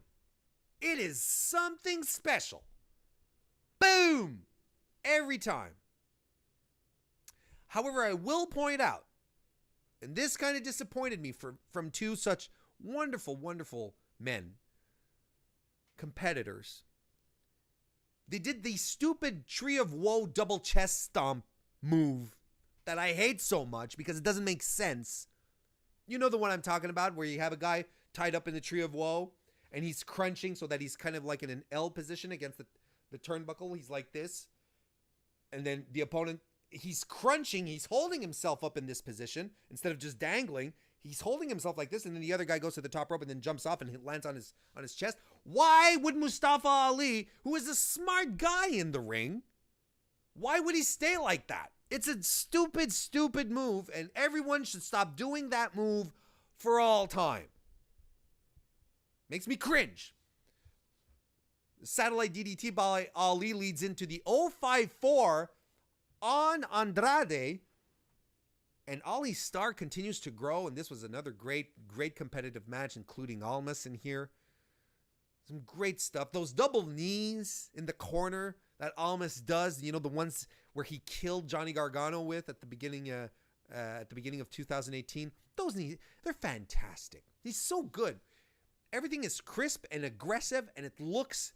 It is something special. Boom! Every time. However, I will point out, and this kind of disappointed me from two such wonderful, wonderful men, competitors. They did the stupid Tree of Woe double chest stomp move that I hate so much because it doesn't make sense. You know the one I'm talking about, where you have a guy tied up in the Tree of Woe and he's crunching so that he's kind of like in an L position against the turnbuckle. He's like this. And then the opponent, he's crunching. He's holding himself up in this position instead of just dangling. He's holding himself like this, and then the other guy goes to the top rope and then jumps off and lands on his chest. Why would Mustafa Ali, who is a smart guy in the ring, why would he stay like that? It's a stupid, stupid move, and everyone should stop doing that move for all time. Makes me cringe. The satellite DDT by Ali leads into the 054 on Andrade. And Ali's star continues to grow, and this was another great competitive match, including Almas in here. Some great stuff. Those double knees in the corner that Almas does, you know, the ones where he killed Johnny Gargano with at the beginning of 2018. Those knees, they're fantastic. He's so good. Everything is crisp and aggressive, and it looks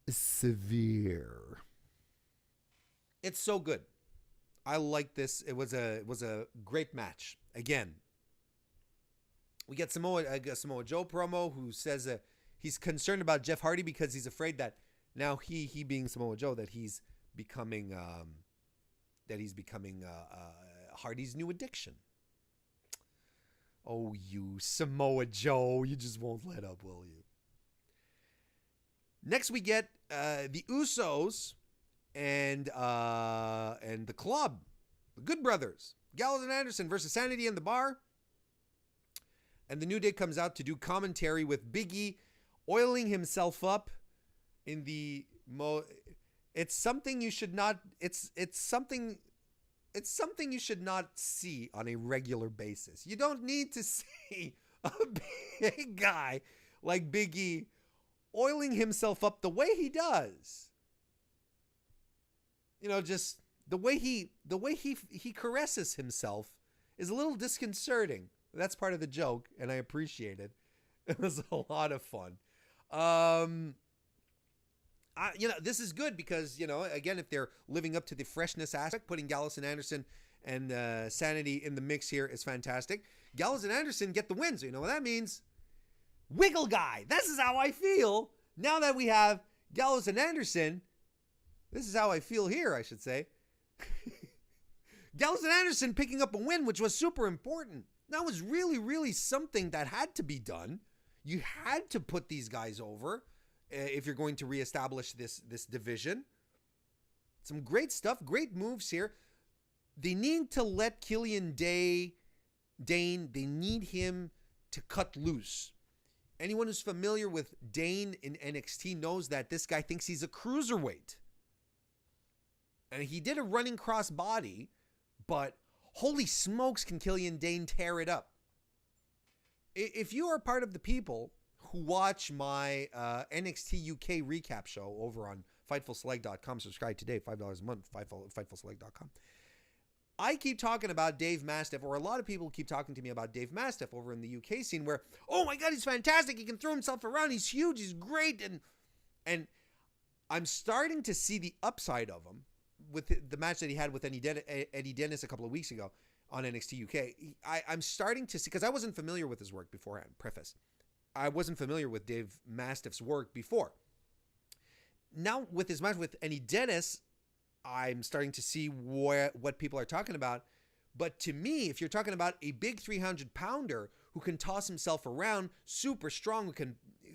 severe. It's so good. I like this. It was a great match. Again, we get Samoa Joe promo who says he's concerned about Jeff Hardy because he's afraid that now he being Samoa Joe, that he's becoming Hardy's new addiction. Oh, you Samoa Joe, you just won't let up, will you? Next we get the Usos and the Club, the Good Brothers, Gallows and Anderson versus Sanity and the Bar. And the New Day comes out to do commentary with Big E oiling himself up in the it's something you should not something you should not see on a regular basis. You don't need to see a big guy like Big E oiling himself up the way he does. You know, just the way he caresses himself is a little disconcerting. That's part of the joke, and I appreciate it. It was a lot of fun. this is good because, again, if they're living up to the freshness aspect, putting Gallows and Anderson and Sanity in the mix here is fantastic. Gallows and Anderson get the win. So you know what that means? Wiggle guy. This is how I feel now that we have Gallows and Anderson. This is how I feel here, I should say. Gallows and Anderson picking up a win, which was super important. That was really, really something that had to be done. You had to put these guys over if you're going to reestablish this division. Some great stuff, great moves here. They need to let Killian Dane, they need him to cut loose. Anyone who's familiar with Dane in NXT knows that this guy thinks he's a cruiserweight. And he did a running cross body, but holy smokes, can Killian Dane tear it up. If you are part of the people who watch my NXT UK recap show over on FightfulSelect.com, subscribe today, $5 a month, FightfulSelect.com. I keep talking about Dave Mastiff, or a lot of people keep talking to me about Dave Mastiff over in the UK scene where, oh my God, he's fantastic. He can throw himself around. He's huge. He's great. And I'm starting to see the upside of him with the match that he had with Eddie Dennis a couple of weeks ago on NXT UK. I'm starting to see, because I wasn't familiar with his work beforehand, preface. I wasn't familiar with Dave Mastiff's work before. Now with his match with Eddie Dennis, I'm starting to see what people are talking about. But to me, if you're talking about a big 300-pounder who can toss himself around, super strong,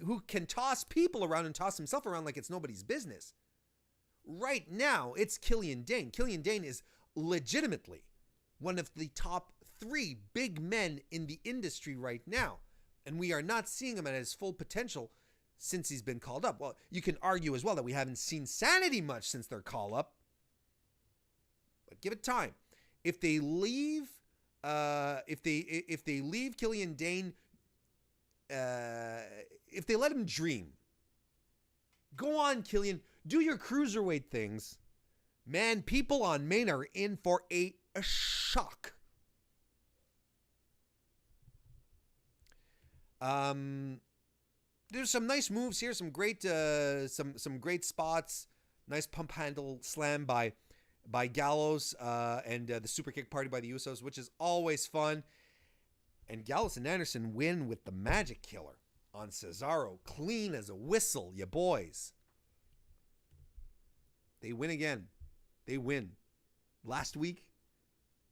who can toss people around and toss himself around like it's nobody's business, right now it's Killian Dane. Killian Dane is legitimately one of the top 3 big men in the industry right now. And we are not seeing him at his full potential since he's been called up. Well, you can argue as well that we haven't seen Sanity much since their call up. But give it time. If they leave, if they leave Killian Dane, if they let him dream, go on, Killian, do your cruiserweight things, man. People on Main are in for a shock. There's some nice moves here, some great spots, nice pump handle slam by Gallows and the super kick party by the Usos, which is always fun. And Gallows and Anderson win with the Magic Killer on Cesaro, clean as a whistle, ya boys. They win again. They win. Last week,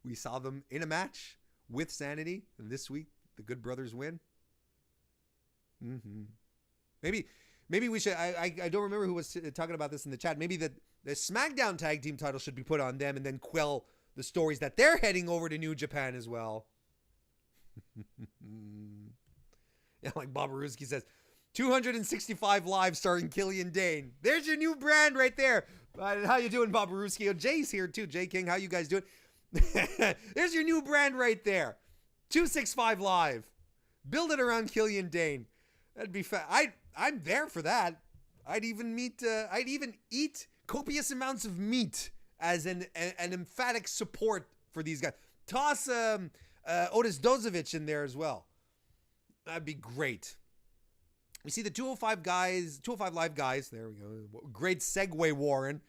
we saw them in a match with Sanity, and this week, the Good Brothers win. Maybe we should. I don't remember who was talking about this in the chat. Maybe the SmackDown tag team title should be put on them and then quell the stories that they're heading over to New Japan as well. Yeah, like Bob Aruski says, 265 Live starring Killian Dane. There's your new brand right there. How you doing, Bob Aruski? Oh, Jay's here too. Jay King, how you guys doing? There's your new brand right there. 265 Live. Build it around Killian Dane. That'd be fun. I'm there for that. I'd even eat copious amounts of meat as an emphatic support for these guys. Toss Otis Dozovic in there as well. That'd be great. We see the 205 Live guys. There we go. Great segue, Warren.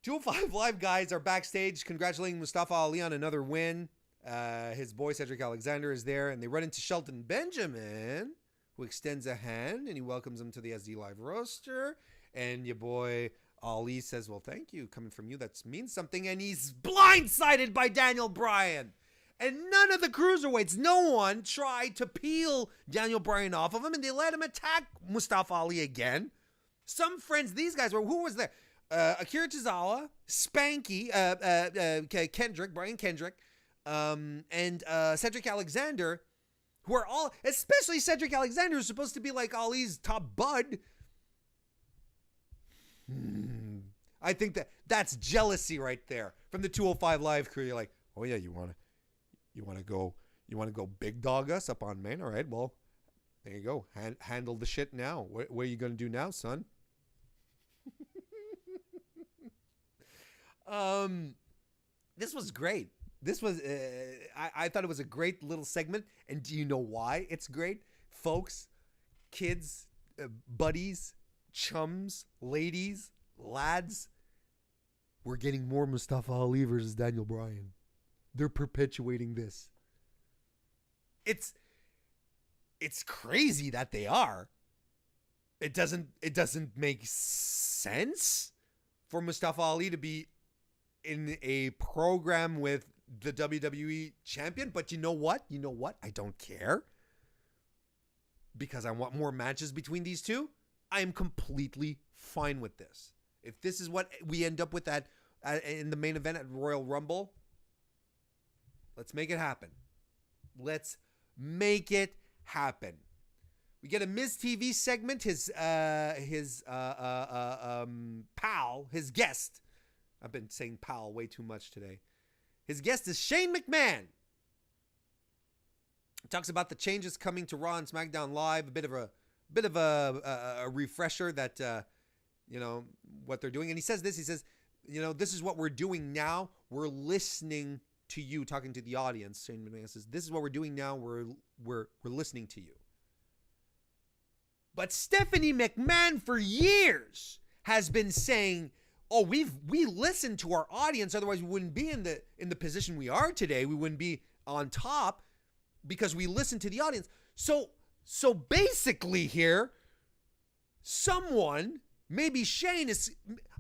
205 Live guys are backstage congratulating Mustafa Ali on another win. His boy Cedric Alexander is there, and they run into Shelton Benjamin, who extends a hand, and he welcomes him to the SD Live roster. And your boy Ali says, well, thank you. Coming from you, that means something. And he's blindsided by Daniel Bryan. And none of the cruiserweights, no one tried to peel Daniel Bryan off of him, and they let him attack Mustafa Ali again. Some friends, these guys were, who was there? Akira Tozawa, Spanky, Brian Kendrick, and Cedric Alexander, who are all, especially Cedric Alexander, who's supposed to be like Ali's top bud. I think that's jealousy right there from the 205 Live crew. You're like, oh yeah, you want to go big dog us up on Main? All right, well, there you go. Handle the shit now. What are you going to do now, son? This was great. This was, I thought it was a great little segment. And do you know why it's great? Folks, kids, buddies, chums, ladies, lads, we're getting more Mustafa Ali versus Daniel Bryan. They're perpetuating this. It's crazy that they are. It doesn't make sense for Mustafa Ali to be in a program with the WWE champion, but you know what? I don't care. Because I want more matches between these two. I am completely fine with this. If this is what we end up with in the main event at Royal Rumble, let's make it happen. Let's make it happen. We get a Miz TV segment. His pal, his guest. I've been saying pal way too much today. His guest is Shane McMahon. He talks about the changes coming to Raw and SmackDown Live. A bit of a refresher that what they're doing. And he says this. He says, this is what we're doing now. We're listening to you, talking to the audience. Shane McMahon says, this is what we're doing now. We're listening to you. But Stephanie McMahon for years has been saying, "Oh, we listen to our audience. Otherwise, we wouldn't be in the position we are today. We wouldn't be on top because we listen to the audience." So basically, here, someone, maybe Shane is.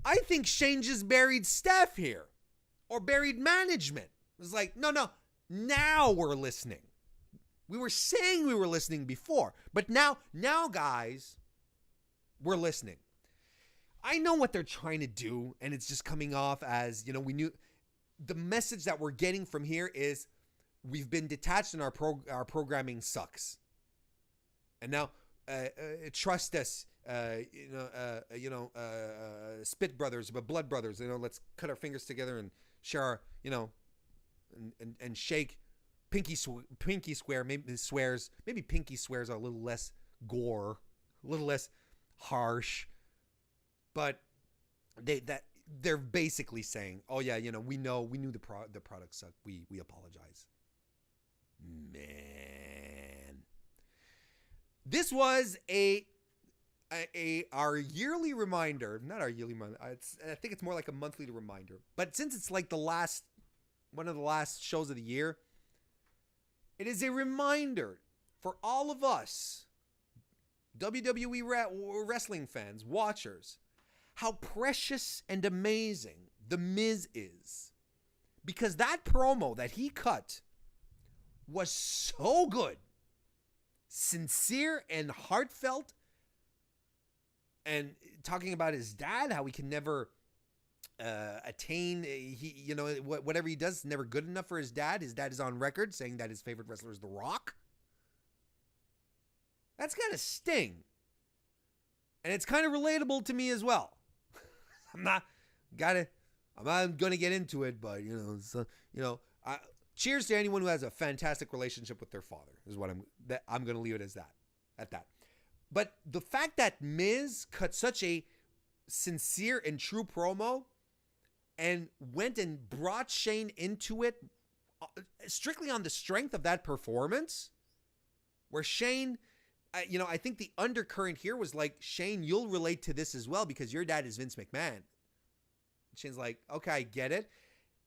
I think Shane just buried Steph here, or buried management. It was like, no. Now we're listening. We were saying we were listening before, but now, guys, we're listening. I know what they're trying to do, and it's just coming off as, we knew. The message that we're getting from here is we've been detached and our programming sucks. And now, trust us, spit brothers, but blood brothers. Let's cut our fingers together and share our, and shake. Pinky swear, maybe swears. Maybe pinky swears are a little less gore, a little less harsh. But they're basically saying, "Oh yeah, we knew the product sucked. We apologize." Man, this was our yearly reminder. Not our yearly reminder. I think it's more like a monthly reminder. But since it's like one of the last shows of the year, it is a reminder for all of us, WWE wrestling fans, watchers, how precious and amazing The Miz is. Because that promo that he cut was so good, sincere and heartfelt, and talking about his dad, how he can never attain, whatever he does is never good enough for his dad. His dad is on record saying that his favorite wrestler is The Rock. That's kind of sting. And it's kind of relatable to me as well. I'm not going to get into it, but cheers to anyone who has a fantastic relationship with their father is what I'm going to leave it as that, at that. But the fact that Miz cut such a sincere and true promo and went and brought Shane into it strictly on the strength of that performance, where Shane, I think the undercurrent here was like, Shane, you'll relate to this as well because your dad is Vince McMahon. Shane's like, okay, I get it.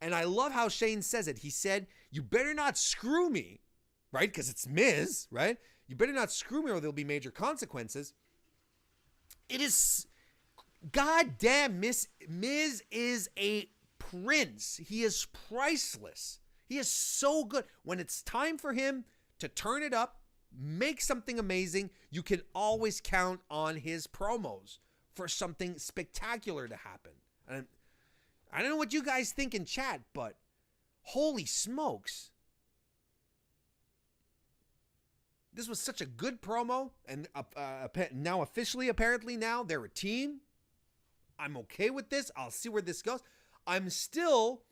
And I love how Shane says it. He said, you better not screw me, right? Because it's Miz, right? You better not screw me or there'll be major consequences. It is... goddamn, Miz is a prince. He is priceless. He is so good. When it's time for him to turn it up, make something amazing, you can always count on his promos for something spectacular to happen. And I don't know what you guys think in chat, but holy smokes. This was such a good promo, and now officially, apparently now, they're a team. I'm okay with this. I'll see where this goes. I'm still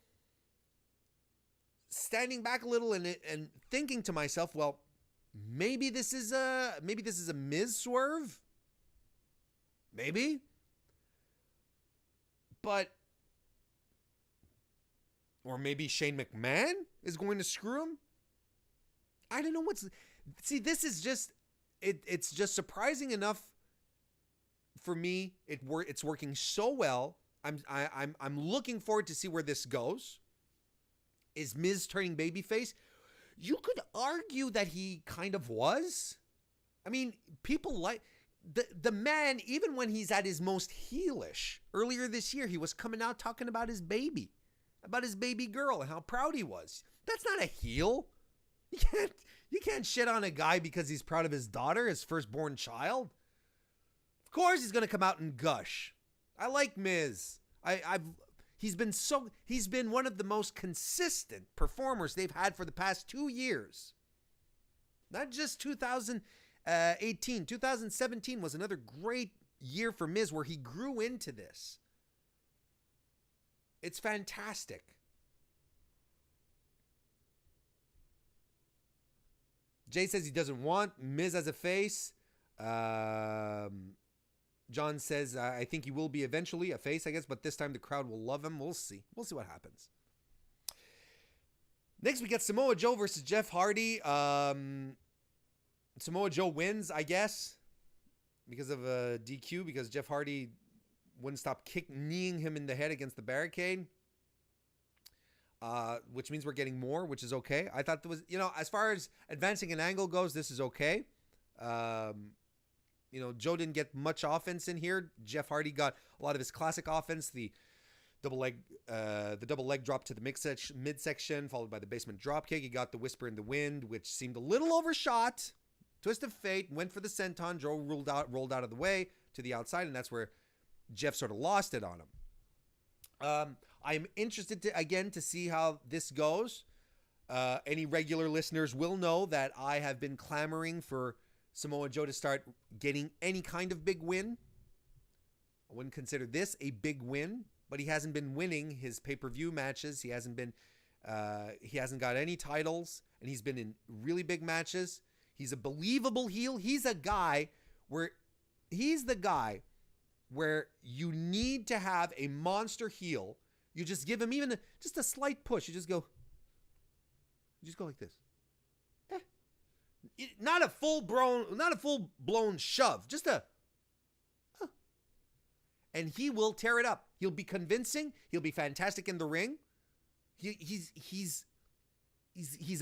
standing back a little and thinking to myself, well, maybe this is a Miz swerve. Maybe. But, or maybe Shane McMahon is going to screw him. I don't know see, this is just, it's just surprising enough for me, it's working so well. I'm looking forward to see where this goes. Is Miz turning babyface? You could argue that he kind of was. I mean, people like the man, even when he's at his most heelish. Earlier this year, he was coming out talking about his baby girl, and how proud he was. That's not a heel. You can't shit on a guy because he's proud of his daughter, his firstborn child. Of course, he's gonna come out and gush. I like Miz. He's been one of the most consistent performers they've had for the past 2 years. Not just 2018. 2017 was another great year for Miz where he grew into this. It's fantastic. Jay says he doesn't want Miz as a face. John says, I think he will be eventually a face, I guess, but this time the crowd will love him. We'll see. We'll see what happens. Next, we get Samoa Joe versus Jeff Hardy. Samoa Joe wins, I guess, because of a DQ, because Jeff Hardy wouldn't stop kneeing him in the head against the barricade, which means we're getting more, which is okay. I thought there was, as far as advancing an angle goes, this is okay. Joe didn't get much offense in here. Jeff Hardy got a lot of his classic offense, the double leg drop to the midsection, followed by the basement drop kick. He got the whisper in the wind, which seemed a little overshot. Twist of fate, went for the senton. Joe rolled out of the way to the outside, and that's where Jeff sort of lost it on him. I'm interested to see how this goes. Any regular listeners will know that I have been clamoring for Samoa Joe to start getting any kind of big win. I wouldn't consider this a big win, but he hasn't been winning his pay-per-view matches. He hasn't got any titles, and he's been in really big matches. He's a believable heel. He's the guy where you need to have a monster heel. You just give him even just a slight push. You just go like this. Not a full blown shove, just and he will tear it up. He'll be convincing. He'll be fantastic in the ring. He's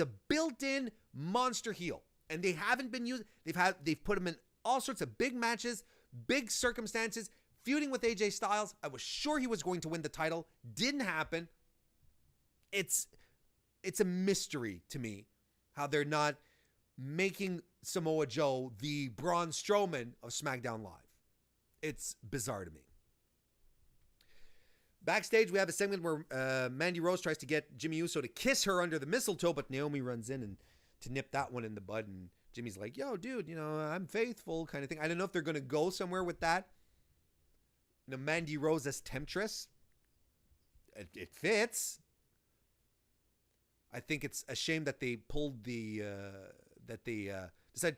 a built-in monster heel, and they haven't been used. They've put him in all sorts of big matches, big circumstances, feuding with AJ Styles. I was sure he was going to win the title. Didn't happen. It's a mystery to me how they're not making Samoa Joe the Braun Strowman of SmackDown Live. It's bizarre to me. Backstage, we have a segment where Mandy Rose tries to get Jimmy Uso to kiss her under the mistletoe, but Naomi runs in and to nip that one in the bud, and Jimmy's like, yo, dude, I'm faithful kind of thing. I don't know if they're going to go somewhere with that. Mandy Rose as Temptress. It fits. I think it's a shame that they pulled decided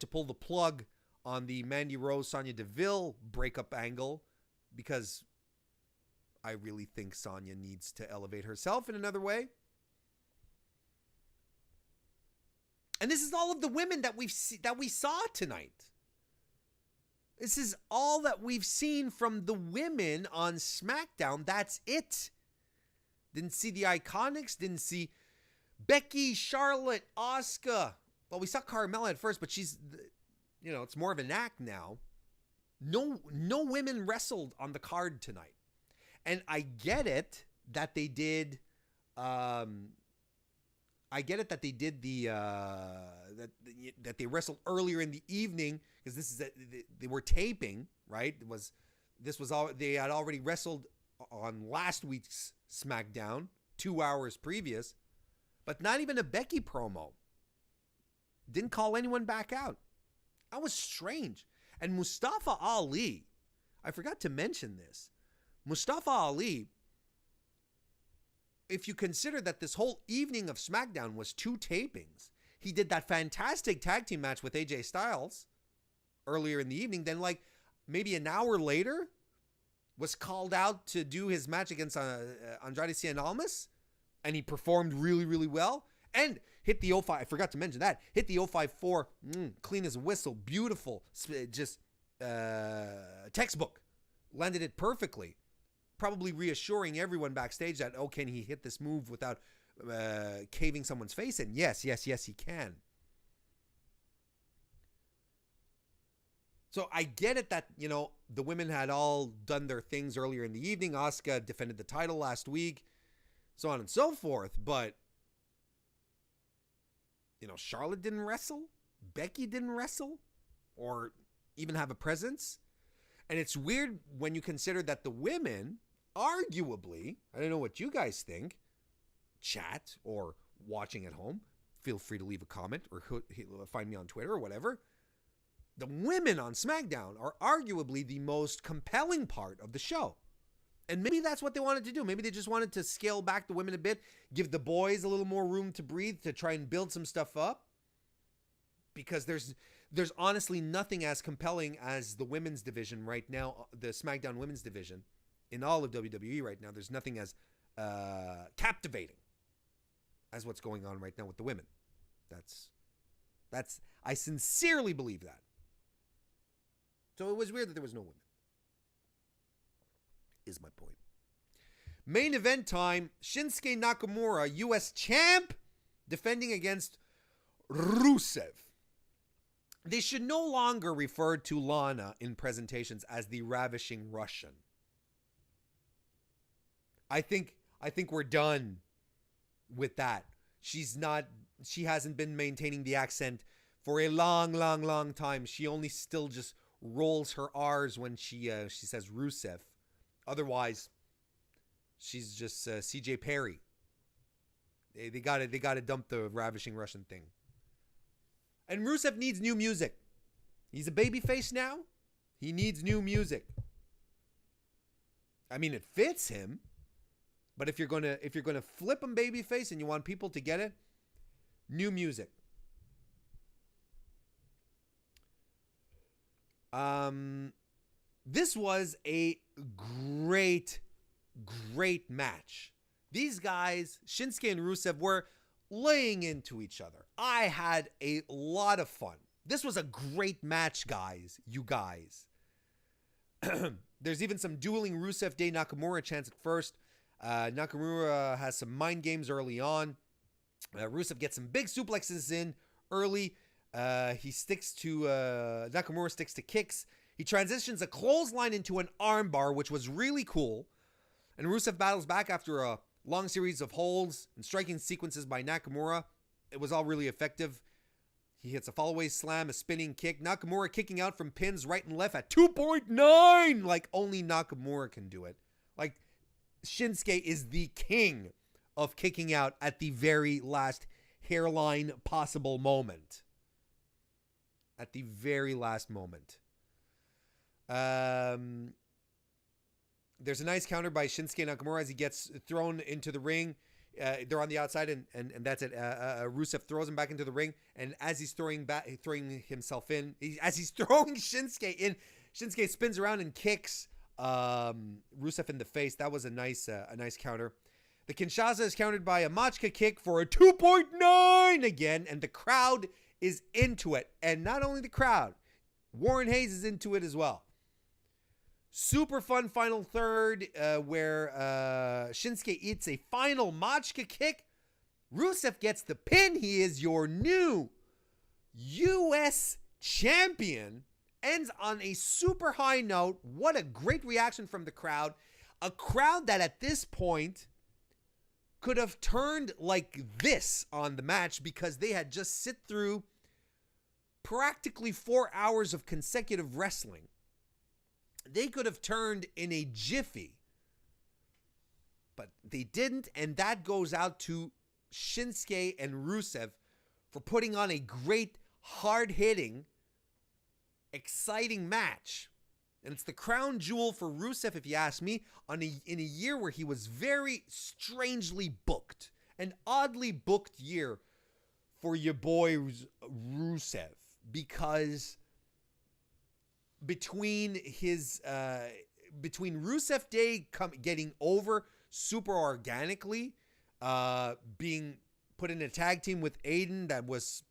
to pull the plug on the Mandy Rose Sonya Deville breakup angle, because I really think Sonya needs to elevate herself in another way. And this is all of the women that we saw tonight. This is all that we've seen from the women on SmackDown. That's it. Didn't see the Iconics. Didn't see Becky, Charlotte, Asuka. Well, we saw Carmella at first, but she's, it's more of an act now. No women wrestled on the card tonight. And I get it that they did, that they wrestled earlier in the evening, because they were taping, right? They had already wrestled on last week's SmackDown, 2 hours previous, but not even a Becky promo. Didn't call anyone back out. That was strange. And Mustafa Ali, I forgot to mention this. Mustafa Ali, if you consider that this whole evening of SmackDown was 2 tapings, he did that fantastic tag team match with AJ Styles earlier in the evening. Then, maybe an hour later, was called out to do his match against Andrade Cien Almas, and he performed really, really well. And hit the 05, I forgot to mention that, hit the 054, clean as a whistle, beautiful, just textbook landed it perfectly. Probably reassuring everyone backstage that, oh, can he hit this move without caving someone's face in? Yes, he can. So I get it that, the women had all done their things earlier in the evening. Asuka defended the title last week, so on and so forth. But, Charlotte didn't wrestle. Becky didn't wrestle or even have a presence. And it's weird when you consider that the women, arguably, I don't know what you guys think, chat or watching at home, feel free to leave a comment or find me on Twitter or whatever. The women on SmackDown are arguably the most compelling part of the show. And maybe that's what they wanted to do. Maybe they just wanted to scale back the women a bit, give the boys a little more room to breathe, to try and build some stuff up. Because there's honestly nothing as compelling as the women's division right now, the SmackDown women's division in all of WWE right now. There's nothing as captivating as what's going on right now with the women. That's I sincerely believe that. So it was weird that there was no women, is my point. Main event time, Shinsuke Nakamura, US champ, defending against Rusev. They should no longer refer to Lana in presentations as the Ravishing Russian. I think we're done with that. She hasn't been maintaining the accent for a long time. She only still just rolls her R's when she says Rusev. Otherwise, she's just CJ Perry. They got to dump the Ravishing Russian thing. And Rusev needs new music. He's a babyface now. He needs new music. I mean, it fits him, but if you're gonna flip him babyface and you want people to get it, new music. This was a great match. These guys, Shinsuke and Rusev, were laying into each other. I had a lot of fun. This was a great match, guys. You guys. There's even some dueling Rusev Day Nakamura chants at first. Nakamura has some mind games early on. Rusev gets some big suplexes in early. Nakamura sticks to kicks. He transitions a clothesline into an armbar, which was really cool. And Rusev battles back after a long series of holds and striking sequences by Nakamura. It was all really effective. He hits a fallaway slam, a spinning kick. Nakamura kicking out from pins right and left at 2.9. Like only Nakamura can do it. Like Shinsuke is the king of kicking out at the very last hairline possible moment. At the very last moment. There's a nice counter by Shinsuke Nakamura as he gets thrown into the ring. They're on the outside, and that's it. Rusev throws him back into the ring, and as he's throwing himself in, as he's throwing Shinsuke in, Shinsuke spins around and kicks Rusev in the face. That was a nice counter. The Kinshasa is countered by a Machka kick for a 2.9 again, and the crowd is into it. And not only the crowd, Warren Hayes is into it as well. Super fun final third where Shinsuke eats a final Machka kick. Rusev gets the pin. He is your new U.S. champion. Ends on a super high note. What a great reaction from the crowd. A crowd that at this point could have turned like this on the match because they had just sit through practically 4 hours of consecutive wrestling. They could have turned in a jiffy, but they didn't, and that goes out to Shinsuke and Rusev for putting on a great, hard-hitting, exciting match. And it's the crown jewel for Rusev, if you ask me, in a year where he was very strangely booked. An oddly booked year for your boy Rusev, because between Rusev Day getting over super organically, being put in a tag team with Aiden that was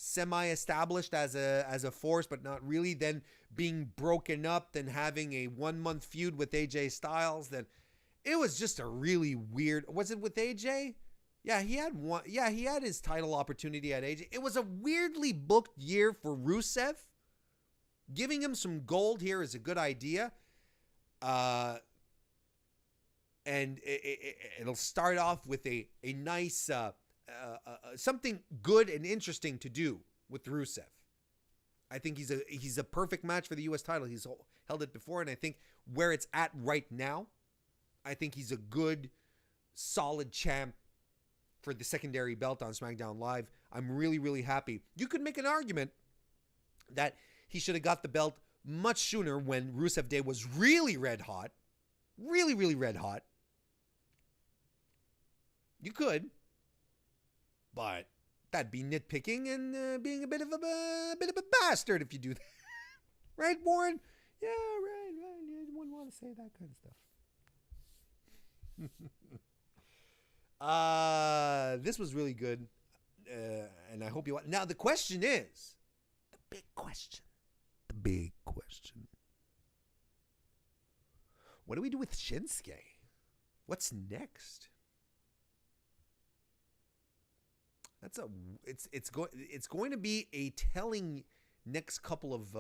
semi-established as a force, but not really. Then being broken up, then having a 1 month feud with AJ Styles. Then it was just a really weird. Was it with AJ? Yeah, he had one. Yeah, he had his title opportunity at AJ. It was a weirdly booked year for Rusev. Giving him some gold here is a good idea. And it'll start off with a nice something good and interesting to do with Rusev. I think he's a perfect match for the U.S. title. He's held it before, and I think where it's at right now, I think he's a good, solid champ for the secondary belt on SmackDown Live. I'm really, really happy. You could make an argument that he should have got the belt much sooner when Rusev Day was really red hot. Really, really red hot. You could. But that'd be nitpicking and being a bit of a bastard if you do that. Right, Warren? Yeah, right. You wouldn't want to say that kind of stuff. This was really good. And I hope you... Now, the question is... The big question. What do we do with Shinsuke? What's next? It's going to be a telling next couple of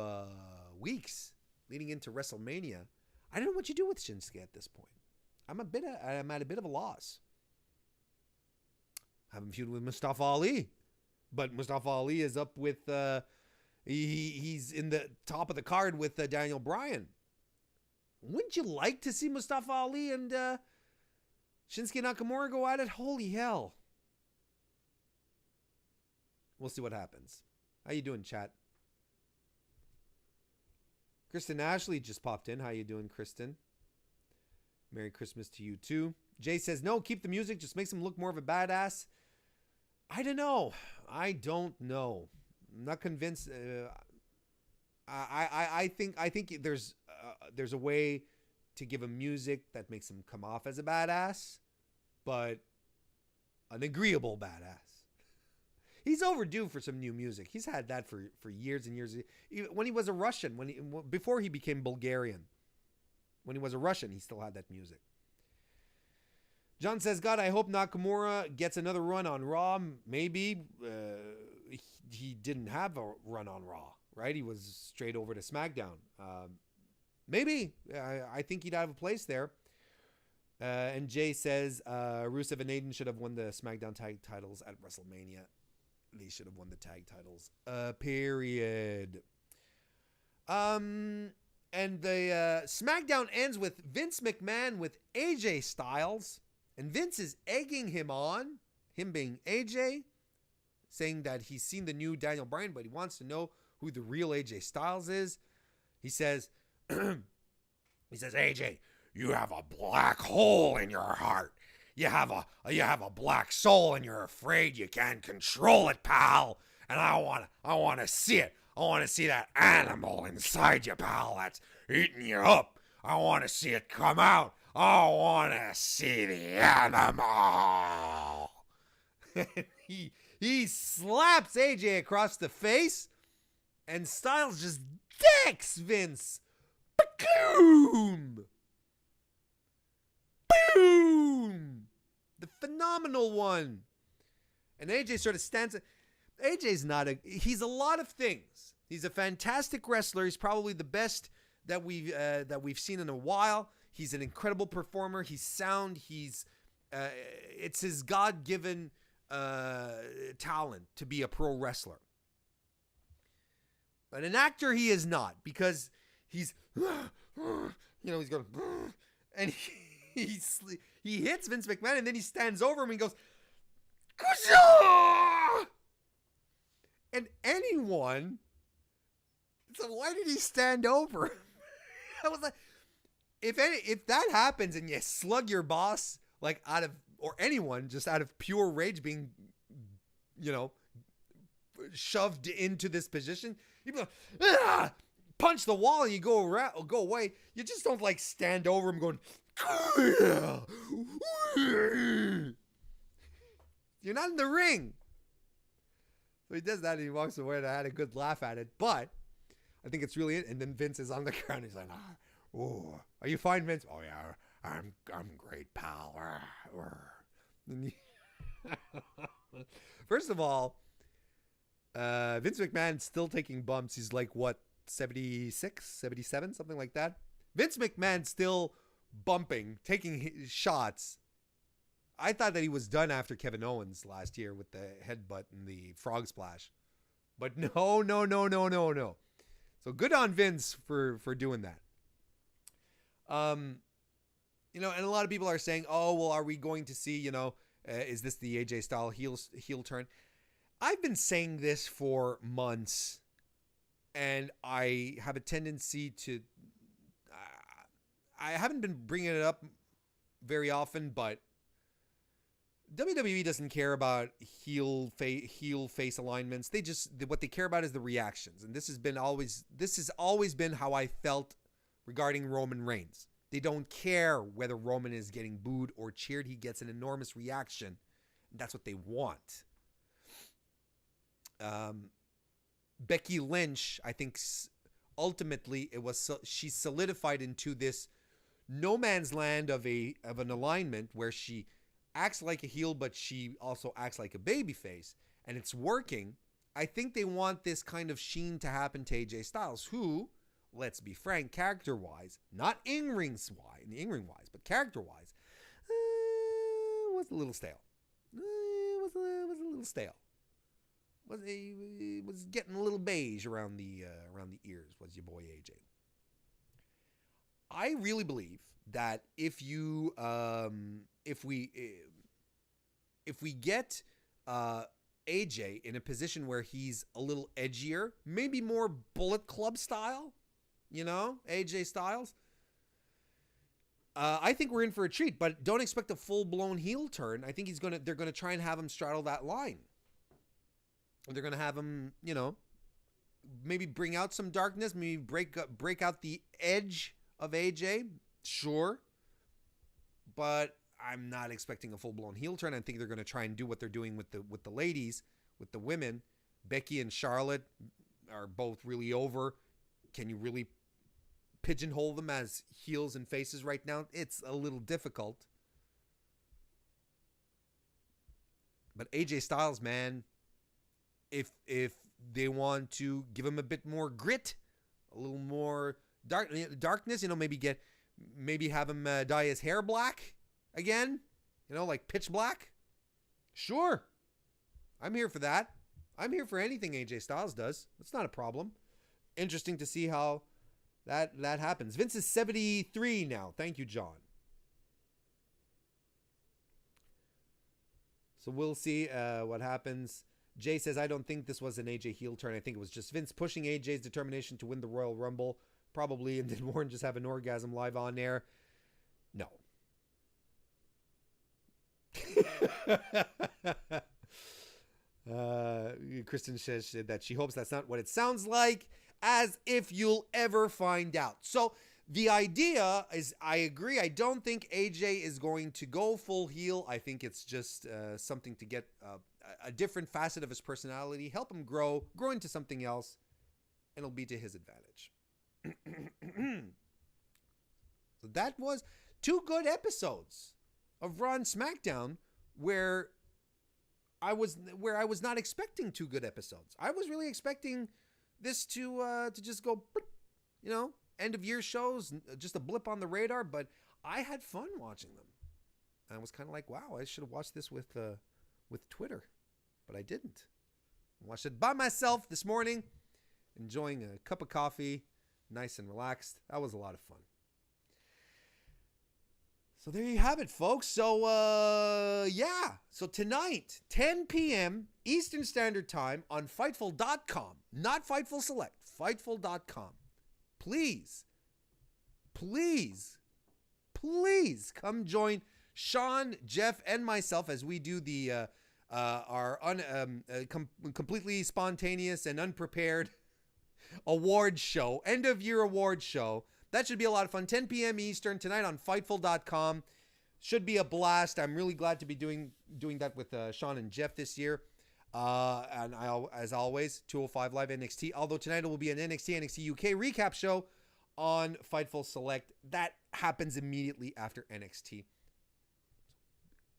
weeks leading into WrestleMania. I don't know what you do with Shinsuke at this point. I'm at a bit of a loss. Haven't feuded with Mustafa Ali, but Mustafa Ali is up with he's in the top of the card with Daniel Bryan. Wouldn't you like to see Mustafa Ali and Shinsuke Nakamura go at it? Holy hell. We'll see what happens. How you doing, chat? Kristen Ashley just popped in. How you doing, Kristen? Merry Christmas to you, too. Jay says, no, keep the music. Just makes him look more of a badass. I don't know. I'm not convinced. I think there's a way to give him music that makes him come off as a badass, but an agreeable badass. He's overdue for some new music. He's had that for years and years. Even when he was a Russian, before he became Bulgarian, when he was a Russian, he still had that music. John says, God, I hope Nakamura gets another run on Raw. Maybe he didn't have a run on Raw, right? He was straight over to SmackDown. Maybe. I think he'd have a place there. And Jay says, Rusev and Aiden should have won the SmackDown tag titles at WrestleMania. They should have won the tag titles. Period. And the SmackDown ends with Vince McMahon with AJ Styles. And Vince is egging him on, him being AJ, saying that he's seen the new Daniel Bryan, but he wants to know who the real AJ Styles is. He says, AJ, you have a black hole in your heart. You have a black soul and you're afraid you can't control it, pal. And I want to see it. I want to see that animal inside you, pal, that's eating you up. I want to see it come out. I want to see the animal. he slaps AJ across the face, and Styles just decks Vince. Boom! Boom! The phenomenal one. And AJ sort of stands. AJ's he's a lot of things. He's a fantastic wrestler. He's probably the best that we've seen in a while. He's an incredible performer. He's sound. It's his God-given talent to be a pro wrestler. But an actor he is not, because he's he's going and he hits Vince McMahon and then he stands over him and goes, Kusha! And anyone. So why did he stand over him? I was like, if that happens and you slug your boss like out of, or anyone just out of pure rage being, shoved into this position, you go, punch the wall and you go away. You just don't like stand over him going, you're not in the ring. So he does that and he walks away, and I had a good laugh at it. But I think it's really, and then Vince is on the ground. He's like, "Oh, are you fine, Vince?" "Oh yeah, I'm great, pal." First of all, Vince McMahon's still taking bumps. He's like, what, 76, 77, something like that. Vince McMahon's still bumping, taking shots. I thought that he was done after Kevin Owens last year with the headbutt and the frog splash. But no. So good on Vince for doing that. You know, and a lot of people are saying, "Oh, well, are we going to see, you know, is this the AJ style heel turn?" I've been saying this for months, and I have a tendency to I haven't been bringing it up very often, but WWE doesn't care about heel face alignments. What they care about is the reactions, and this has always been how I felt regarding Roman Reigns. They don't care whether Roman is getting booed or cheered. He gets an enormous reaction, and that's what they want. Becky Lynch, I think ultimately she's solidified into this no man's land of an alignment where she acts like a heel, but she also acts like a babyface, and it's working. I think they want this kind of sheen to happen to AJ Styles, who, let's be frank, character-wise, not in-ring wise, but character-wise, was a little stale. Was a little stale. Was getting a little beige around the ears. Was your boy AJ? I really believe that if we get AJ in a position where he's a little edgier, maybe more Bullet Club style, you know, AJ Styles, I think we're in for a treat. But don't expect a full-blown heel turn. I think they're gonna try and have him straddle that line. They're gonna have him, you know, maybe bring out some darkness, maybe break out the edge of AJ, sure, but I'm not expecting a full-blown heel turn. I think they're going to try and do what they're doing with the ladies, with the women. Becky and Charlotte are both really over. Can you really pigeonhole them as heels and faces right now? It's a little difficult. But AJ Styles, man, if they want to give him a bit more grit, a little more darkness, you know, maybe have him dye his hair black again, you know, like pitch black. Sure, I'm here for that. I'm here for anything AJ Styles does. That's not a problem. Interesting to see how that happens. Vince is 73 now. Thank you, John. So we'll see what happens. Jay says, I don't think this was an AJ heel turn. I think it was just Vince pushing AJ's determination to win the Royal Rumble. Probably. And did Warren just have an orgasm live on air? No. Kristen says that she hopes that's not what it sounds like, as if you'll ever find out. So the idea is, I agree. I don't think AJ is going to go full heel. I think it's just something to get a different facet of his personality, help him grow into something else, and it'll be to his advantage. So that was 2 good episodes of Raw and SmackDown where I was not expecting 2 good episodes. I was really expecting this to just go, you know, end of year shows, just a blip on the radar. But I had fun watching them. And I was kind of like, wow, I should have watched this with Twitter, but I didn't. I watched it by myself this morning, enjoying a cup of coffee, nice and relaxed. That was a lot of fun. So there you have it, folks. So, yeah. So tonight, 10 p.m. Eastern Standard Time on Fightful.com. Not Fightful Select. Fightful.com. Please come join Sean, Jeff, and myself as we do the our completely spontaneous and unprepared award show, end of year award show. That should be a lot of fun. 10 p.m. Eastern tonight on Fightful.com. Should be a blast. I'm really glad to be doing that with Sean and Jeff this year. And as always, 205 Live NXT. Although tonight it will be an NXT UK recap show on Fightful Select. That happens immediately after NXT.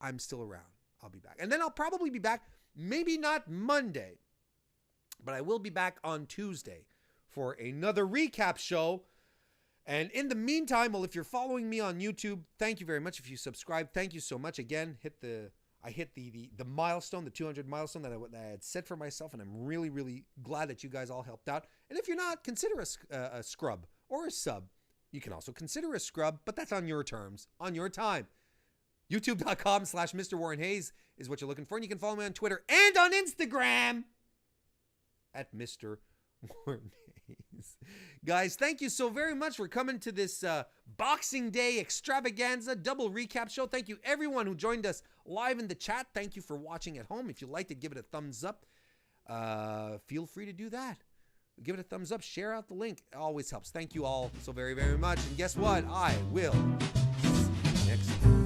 I'm still around. I'll be back. And then I'll probably be back, maybe not Monday, but I will be back on Tuesday for another recap show. And in the meantime, well, if you're following me on YouTube, thank you very much. If you subscribe, thank you so much. Again, I hit the milestone, the 200 milestone that I had set for myself, and I'm really, really glad that you guys all helped out. And if you're not, consider a scrub or a sub. You can also consider a scrub, but that's on your terms, on your time. YouTube.com/Mr. Warren Hayes is what you're looking for. And you can follow me on Twitter and on Instagram at Mr. Warren Hayes. Guys, thank you so very much for coming to this Boxing Day extravaganza double recap show. Thank you everyone who joined us live in the chat. Thank you for watching at home. If you liked it, give it a thumbs up. Feel free to do that. Give it a thumbs up. Share out the link. It always helps. Thank you all so very, very much. And guess what? I will see you next time.